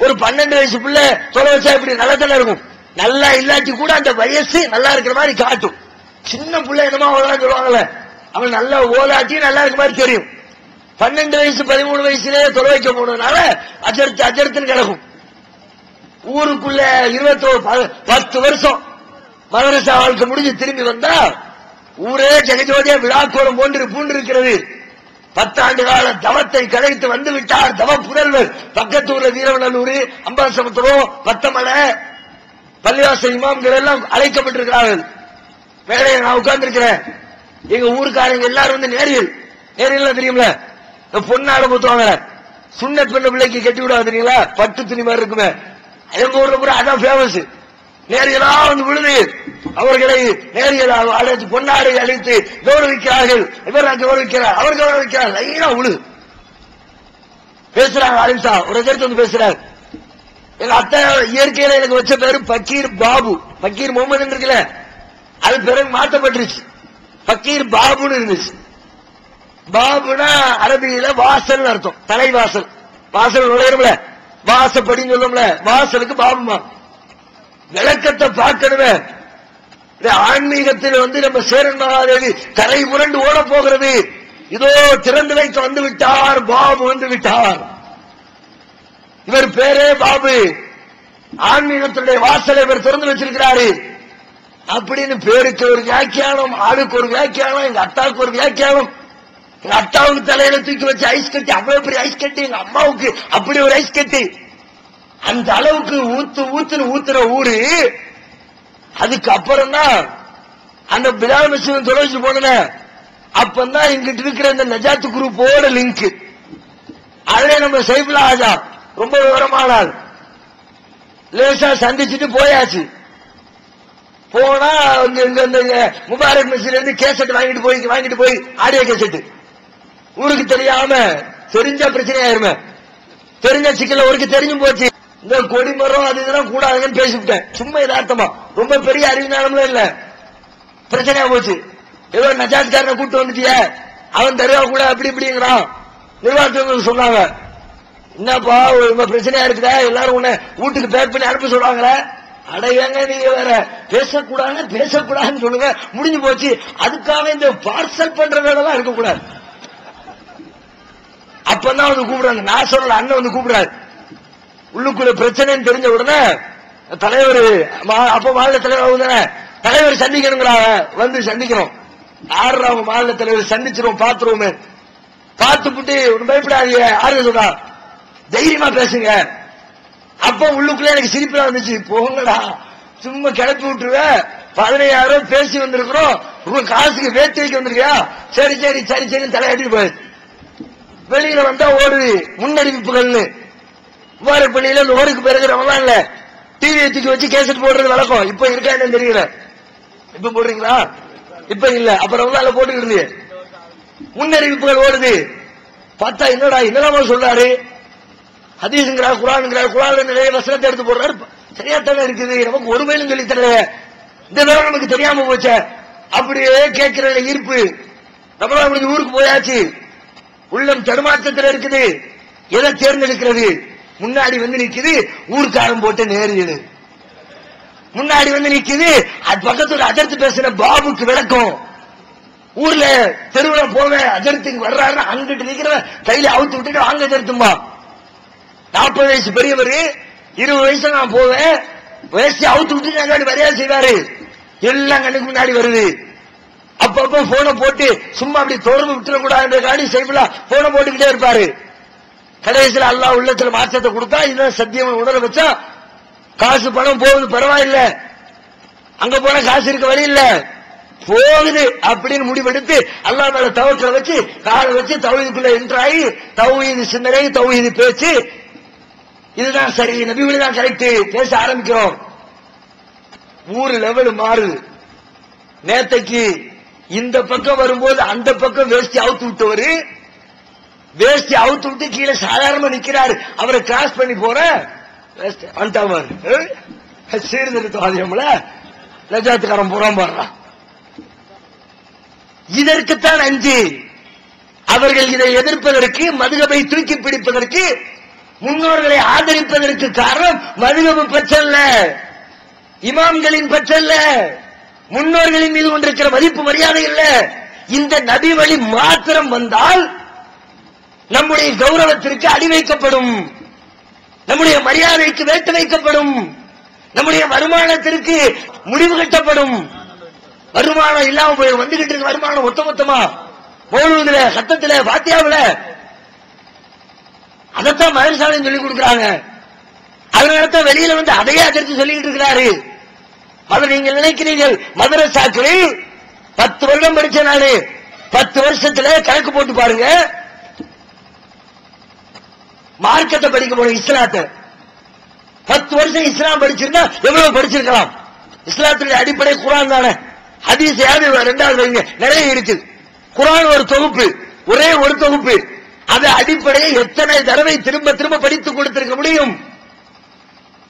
ஒரு 12 வயசு பிள்ளை தொலை வச்சா இப்படி நல்லா இருக்கும். நல்லா இல்லாட்டி கூட அந்த வயசு நல்லா இருக்கிற மாதிரி காட்டும். சின்ன பிள்ளை என்னமா அவ்வளவு சொல்லுவாங்கல்ல அவன் நல்லா ஓலாட்டி நல்லா இருக்க மாதிரி தெரியும். 12 வயசு 13 வயசுலயே தொலை வைக்க போனதுனால அஜர்த்துன்னு கிடக்கும். ஊருக்குள்ள 10 வருஷம் மதரசா வாழ்க்கை முடிஞ்சு திரும்பி வந்தா ஊரே ஜெகஜோதியா விழாக்கோலம் போன்று பூண்டிருக்கிறது. 10 ஆண்டு கால தவத்தை கலைத்து வந்து விட்டார் தவ புதல்வர். பக்கத்தூர்ல வீரவநல்லூர், அம்பாசமுத்திரம், பத்தமலை பள்ளிவாசல் இமாம்கள் எல்லாம் அழைக்கப்பட்டிருக்கிறார்கள். வேலையை நான் உட்கார்ந்து இருக்கிறேன். எங்க ஊருக்காரங்க எல்லாரும் வந்து நேரியல் தெரியும்ல பொண்ணாட ஊத்துவாங்க. சுண்ணத் பெண்ண பிள்ளைக்கு கட்டி விடாது தெரியுங்களா பட்டு துணி மாதிரி இருக்குமே. எங்க ஊர்ல கூட அதான் ஃபேமஸ். நேரியலா வந்து விழுது அவர்களை நேரியல் அழைத்து பொன்னாடை அழைத்து கௌரவிக்கிறார்கள். இவர் கௌரவிக்கிறார் அவர் கௌரவிக்கிறார். லைனா விழுது பேசுறாங்க. ஆலிம்சா ஒரு எதிர்த்து வந்து பேசுறாரு. எங்க அத்தை இயற்கையில எனக்கு வச்ச பேரு பக்கீர் பாபு. பக்கீர் முகமது இருக்குல்ல அது பிறகு மாற்றப்பட்டுருச்சு. பக்கீர் பாபுன்னு இருந்துச்சு. பாபுனா அரபியில வாசல் அர்த்தம். தலைவாசல் வாசல் நுழையிறோம்ல வாசப்படின்னு சொல்லும்ல வாசலுக்கு பாபுமா. விளக்கத்தை பார்க்கணுமே. ஆன்மீகத்தில் வந்து நம்ம சேரன் மகாதேவி கரை புரண்டு ஓட போகிறது. இதோ திறந்து வைக்க வந்து விட்டார் பாபு வந்து விட்டார். இவர் பேரே பாபு. ஆன்மீகத்தினுடைய வாசலை இவர் திறந்து வச்சிருக்கிறாரு அப்படின்னு பேருக்கு ஒரு வியாக்கியானம், ஆளுக்கு ஒரு வியாக்கியானம், எங்க அத்தாவுக்கு ஒரு வியாக்கியானம். எங்க அத்தாவுக்கு தலையில தூக்கி வச்சு ஐஸ் கட்டி அவ்வளவு பெரிய ஐஸ் கட்டி, எங்க அம்மாவுக்கு அப்படி ஒரு ஐஸ் கட்டி. அந்த அளவுக்கு ஊத்துற ஊரு. அதுக்கு அப்புறம் தான் அந்த பிலால் மஸ்ஜித் தொலைச்சு போன அப்பதான் இங்கிட்டு இருக்கிற இந்த நஜாத் குரூப்போட லிங்க். அதுல நம்ம சைஃபுல்லா ஆஜா ரொம்ப விவரமானார். லேசா சந்திச்சுட்டு போயாச்சு. போனா முபாரக் மஸ்ஜித்ல இருந்து கேசட் வாங்கிட்டு போய் ஆடியோ கேசட் ஊருக்கு தெரியாம தெரிஞ்ச பிரச்சனை ஆயிருமே. தெரிஞ்ச சிக்கல ஊருக்கு தெரிஞ்சு போச்சு. இந்த கொடிமரம் அது இதெல்லாம் கூடாதுன்னு பேசிவிட்டேன் சும்மா யதார்த்தமா. ரொம்ப பெரிய அறிவினாலும் இல்ல பிரச்சனையா போச்சு. ஏதோ நஜாத்காரனை கூட்டு வந்துட்டிய அவன் தருவா கூட அப்படி இப்படிங்கிறான். நிர்வாகத்தில் சொன்னாங்க என்னப்பா ரொம்ப பிரச்சனையா இருக்குதா எல்லாரும் உன்னை வீட்டுக்கு பேக் பண்ணி அனுப்ப சொல்றாங்களே. அடையங்க நீங்க வேற பேசக்கூடாதுன்னு சொல்லுங்க முடிஞ்சு போச்சு. அதுக்காக இந்த பார்சல் பண்ற வேலை தான் இருக்கக்கூடாது. அப்பதான் வந்து கூப்பிடுறாங்க. நான் சொல்லல அண்ணன் வந்து கூப்பிடுறாரு. உள்ளுக்குள்ள பிரச்சனைன்னு தெரிஞ்ச உடனே தலைவர் அப்ப மாநில தலைவர் தலைவர் சந்திக்கணுங்கிறாங்க. வந்து சந்திக்கிறோம். யாரு அவங்க மாநில தலைவர் சந்திச்சிருவோம் பாத்துருவோமே. பார்த்துட்டு பயப்படாதீங்க ஆறு சொல்றா தைரியமா பேசுங்க. அப்ப உள்ளுக்குள்ள எனக்கு சிரிப்பா வந்துச்சு. போங்கடா சும்மா கிளப்பி விட்டுருவேன். 15,000 பேசி வந்திருக்கிறோம். உங்க காசுக்கு வேட்டு வைக்க வந்திருக்கியா? சரி சரி சரி சரி தலையாட்டி போய் வெளியில வந்தா ஓடுது முன்னறிவிப்புகள்னு. முபாரக் பள்ளியில இந்த ஓருக்கு பிறகு ரமலான்ல டிவியை தூக்கி வச்சு கேசட் போடுறது வழக்கம். இப்ப இருக்கா என்னன்னு தெரியல. இப்ப போடுறீங்களா? இப்ப இல்ல. அப்ப ரமலான்ல போட்டு இருந்தீங்க. முன்னறிவிப்புகள் ஓடுது. பார்த்தா என்னடா சொல்றாரு ஹதீஸ்ங்கிறார் குர்ஆன்ல நிறைய வசனத்தை எடுத்து போடுறாரு. சரியாத்தானே இருக்குது. நமக்கு ஒரு மேலும் சொல்லி தரல. இந்த நேரம் நமக்கு தெரியாம போச்ச. அப்படியே கேட்கிற ஈர்ப்பு. ரமலான் முடிஞ்சு ஊருக்கு போயாச்சு. உள்ளம் தடுமாற்றத்தில் இருக்குது. எதை தேர்ந்தெடுக்கிறது? முன்னாடி வந்து நிக்குது ஊர்க்காரன் போட்ட நேரியது. முன்னாடி வந்து நிக்குது அது பக்கத்துல அஜர்த்து பேசுற பாபுக்கு விளக்கம். ஊர்ல தெருவுல போவேன் அஜர்த்துக்கு வர்றாரு அங்கிட்டு நிக்கிறவன் கையில அவுத்து விட்டுட்டு அங்க அஜர்த்தும்பா. 40 வயசு பெரியவர் 20 வயசுல நான் போவேன் வயசு அவுத்து விட்டு மரியாதை செய்வாரு. எல்லாம் கண்ணுக்கு முன்னாடி வருது. அப்பப்ப போனை போட்டு சும்மா அப்படி தொடர்பு விட்டுறக்கூடாது காடி சைஃபுல்லா போனை போட்டுக்கிட்டே இருப்பாரு. கடைசியில் அல்லாஹ் உள்ளத்துல மாற்றத்தை கொடுத்தா இதுதான் சத்தியம் உணர வச்சா காசு பணம் போகுது பரவாயில்ல. அங்க போன காசு இருக்க வழி இல்ல, போகுது அப்படின்னு முடிவெடுத்து அல்லாஹ் மேல தவக்கலை வச்சு காலை வச்சு தௌஹீதுக்குள்ள என்ட்ராயி தௌஹீது சிந்தனை தௌஹீது பேச்சு, இதுதான் சரி, நபி வழி தான் கரெக்ட் பேச ஆரம்பிக்கிறோம். ஊரு லெவல் மாறுது. நேத்தைக்கு இந்த பக்கம் வரும்போது அந்த பக்கம் வேஷ்டி அவுத்து விட்டவரு வேஷ்டி அவுத்து விட்டு கீழே சாதாரணமா நிக்கிறாரு, அவரை கிராஸ் பண்ணி போற சீர்திருத்தவாதியம்ல லஜாத்துக்காரன் புறம் போடுறான். இதற்குத்தான் அஞ்சு. அவர்கள் இதை எதிர்ப்பதற்கு, மதுகபை தூக்கி பிடிப்பதற்கு, முன்னோர்களை ஆதரிப்பதற்கு காரணம் மதுகபு பற்றல்ல, இமாம்களின் பற்றல்ல, முன்னோர்களின் மீது கொண்டிருக்கிற மதிப்பு மரியாதை இல்ல. இந்த நபி வழி மாத்திரம் வந்தால் நம்முடைய கௌரவத்திற்கு அடி வைக்கப்படும், நம்முடைய மரியாதைக்கு வேட்டு வைக்கப்படும், நம்முடைய வருமானத்திற்கு முடிவு கட்டப்படும். வருமானம் இல்லாம போய் வந்துகிட்டு இருக்கு, வருமானம் மொத்தமா மௌலூதுல, சத்தத்துல, பாத்தியாவுல, அதைத்தான் மதரசாலையும் சொல்லிக் கொடுக்குறாங்க. அதனாலதான் வெளியில வந்து அதையே அதிர்த்து சொல்லிக்கிட்டு இருக்கிறாரு. அதை நீங்க நினைக்கிறீர்கள் மதரசாக்களில் 10 வருடம் படிச்ச நாடு, 10 வருஷத்துல கணக்கு போட்டு பாருங்க, மார்க்கத்தை படிக்க போறோம், இஸ்லாத்தை 10 வருஷம் இஸ்லாம் படிச்சிருந்தா எவ்வளவு படிச்சிருக்கலாம்? இஸ்லாத்துடைய அடிப்படை குர்ஆன் தானே, ஹதீஸ் ரெண்டாவது வைங்க, நிறைய இருக்கு. குர்ஆன் ஒரு தொகுப்பு, ஒரே ஒரு தொகுப்பு, அது அடிப்படையை எத்தனை தடவை திரும்ப திரும்ப படித்து கொடுத்திருக்க முடியும்?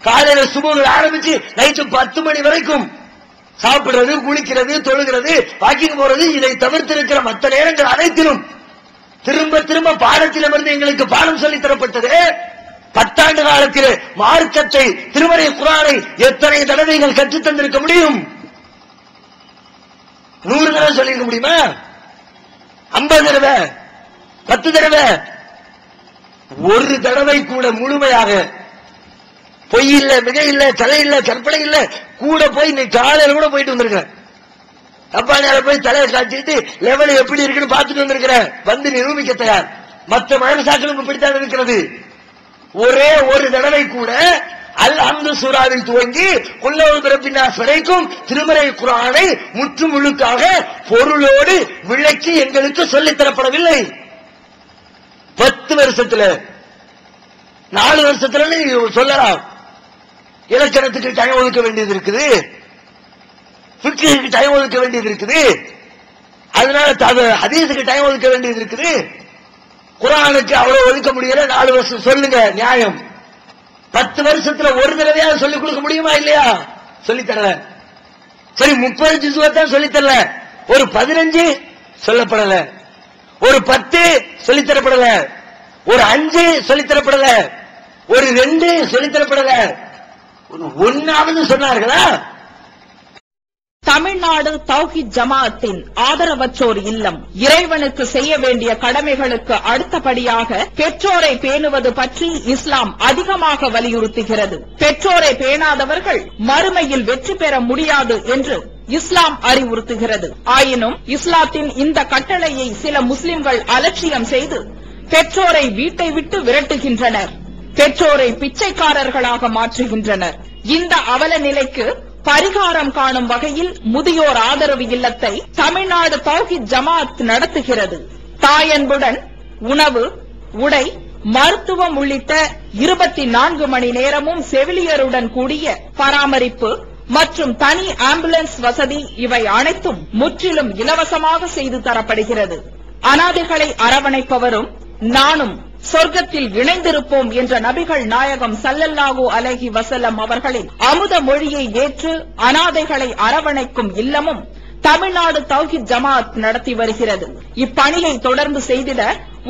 காலையில சுபஹ் ஆரம்பிச்சு நைட்டு 10 மணி வரைக்கும் சாப்பிடுறது, குளிக்கிறது, தொழுகிறது, வாக்கிங் போறது, இதை தவிர்த்து இருக்கிற மற்ற நேரங்கள் அனைத்திலும் திரும்ப திரும்ப பாடத்திலிருந்து எங்களுக்கு பாடம் சொல்லி தரப்பட்டது. 10 ஆண்டு காலத்தில் மார்க்கத்தை, திருமறை குர்ஆனை எத்தனை தடவைகள் கற்றுத் தந்திருக்க முடியும்? 100 தடவை சொல்லிருக்க முடியுமா? 50 தடவை, 10 தடவை, ஒரு தடவை கூட முழுமையாக பொய் இல்ல, மிகை இல்ல, தலை இல்ல, கற்பனை இல்ல, கூட போய் இன்னைக்கு காலையில கூட போயிட்டு வந்திருக்கிறேன். அப்பானியால போய் தலையை காட்டிட்டு லெவல் எப்படி இருக்குன்னு பார்த்துட்டு வந்திருக்கிறேன். வந்து நிரூபிக்க தயார். மற்ற மதரசாக்களும் இப்படித்தான் இருக்கிறது. ஒரே ஒரு தடவை கூட அல் ஹம்து சூராவில் துவங்கி குல்லவுல் பிரப்பின்னாஸ் வரைக்கும் திருமறை குர்ஆனை முற்று முழுக்காக பொருளோடு விளக்கி எங்களுக்கு சொல்லித் தரப்படவில்லை. 10 வருஷத்துல, 4 வருஷத்துல சொல்லலாம். இலக்கணத்துக்கு டைம் ஒதுக்க வேண்டியது இருக்குது, ஃபிக்ஹுக்கு டைம் ஒதுக்க வேண்டியது இருக்குது, அதனால ஹதீஸுக்கு டைம் ஒதுக்க வேண்டியது இருக்குது. குர்ஆனுக்கு அவ்வளவு ஒதுக்க முடியல, 4 வருஷம் சொல்லுங்க நியாயம். 10 வருஷத்துல ஒரு தடவையாவது சொல்லிக் கொடுக்க முடியுமா இல்லையா? சொல்லித் தரல. சரி, 30 ஜுஸ்வத்தான் சொல்லித் தரல, ஒரு 15 சொல்லப்படல, ஒரு 10 சொல்லித் தரப்படல, ஒரு 5 சொல்லித் தரப்படல, ஒரு 2 சொல்லித் தரப்படல, ஒரு 1வது சொன்னார்களா? தமிழ்நாடு தௌஹீத் ஜமாஅத்தின் ஆதரவற்றோர் இல்லம் இறைவனுக்கு செய்ய வேண்டிய கடமைகளுக்கு அடுத்தபடியாக பெற்றோரை பேணுவது பற்றி இஸ்லாம் அதிகமாக வலியுறுத்துகிறது. பெற்றோரை பேணாதவர்கள் மறுமையில் வெற்றி பெற முடியாது என்று இஸ்லாம் அறிவுறுத்துகிறது. ஆயினும் இஸ்லாத்தின் இந்த கட்டளையை சில முஸ்லிம்கள் அலட்சியம் செய்து பெற்றோரை வீட்டை விட்டு விரட்டுகின்றனர், பெற்றோரை பிச்சைக்காரர்களாக மாற்றுகின்றனர். இந்த அவல நிலைக்கு பரிகாரம் காணும் வகையில் முதியோர் ஆதரவு இல்லத்தை தமிழ்நாடு தௌஹீத் ஜமாஅத் நடத்துகிறது. தாயன்புடன் உணவு, உடை, மருத்துவம் உள்ளிட்ட 24 மணி நேரமும் செவிலியருடன் கூடிய பராமரிப்பு மற்றும் தனி ஆம்புலன்ஸ் வசதி, இவை அனைத்தும் முற்றிலும் இலவசமாக செய்து தரப்படுகிறது. அனாதைகளை அரவணைப்பவரும் நானும் சொர்க்கத்தில் இணைந்திருப்போம் என்ற நபிகள் நாயகம் ஸல்லல்லாஹு அலைஹி வஸல்லம் அவர்களின் அமுத மொழியை ஏற்று அனாதைகளை அரவணைக்கும் இல்லமும் தமிழ்நாடு தௌஹீத் ஜமாஅத் நடத்தி வருகிறது. இப்பணியை தொடர்ந்து செய்திட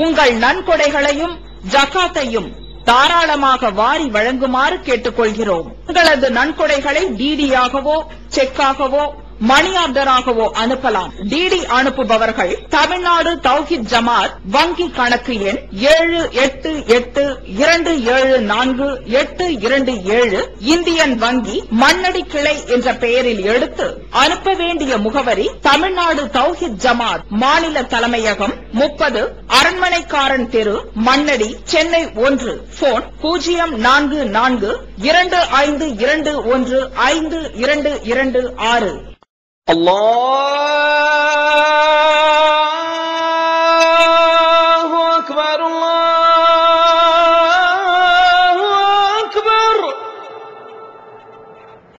உங்கள் நன்கொடைகளையும் ஜகாத்தையும் தாராளமாக வாரி வழங்குமாறு கேட்டுக்கொள்கிறோம். உங்களது நன்கொடைகளை டிடியாகவோ, செக்காகவோ, மணி ஆர்டராகவோ அனுப்பலாம். டிடி அனுப்புபவர்கள் தமிழ்நாடு தௌஹீத் ஜமாத் வங்கி கணக்கு எண் 7882748227 இந்தியன் வங்கி மண்ணடி கிளை என்ற பெயரில் எடுத்து அனுப்ப வேண்டிய முகவரி தமிழ்நாடு தௌஹீத் ஜமாத் மாநில தலைமையகம் 30 அரண்மனைக்காரன் தெரு மண்ணடி சென்னை 1. போன் 044252152226. Allah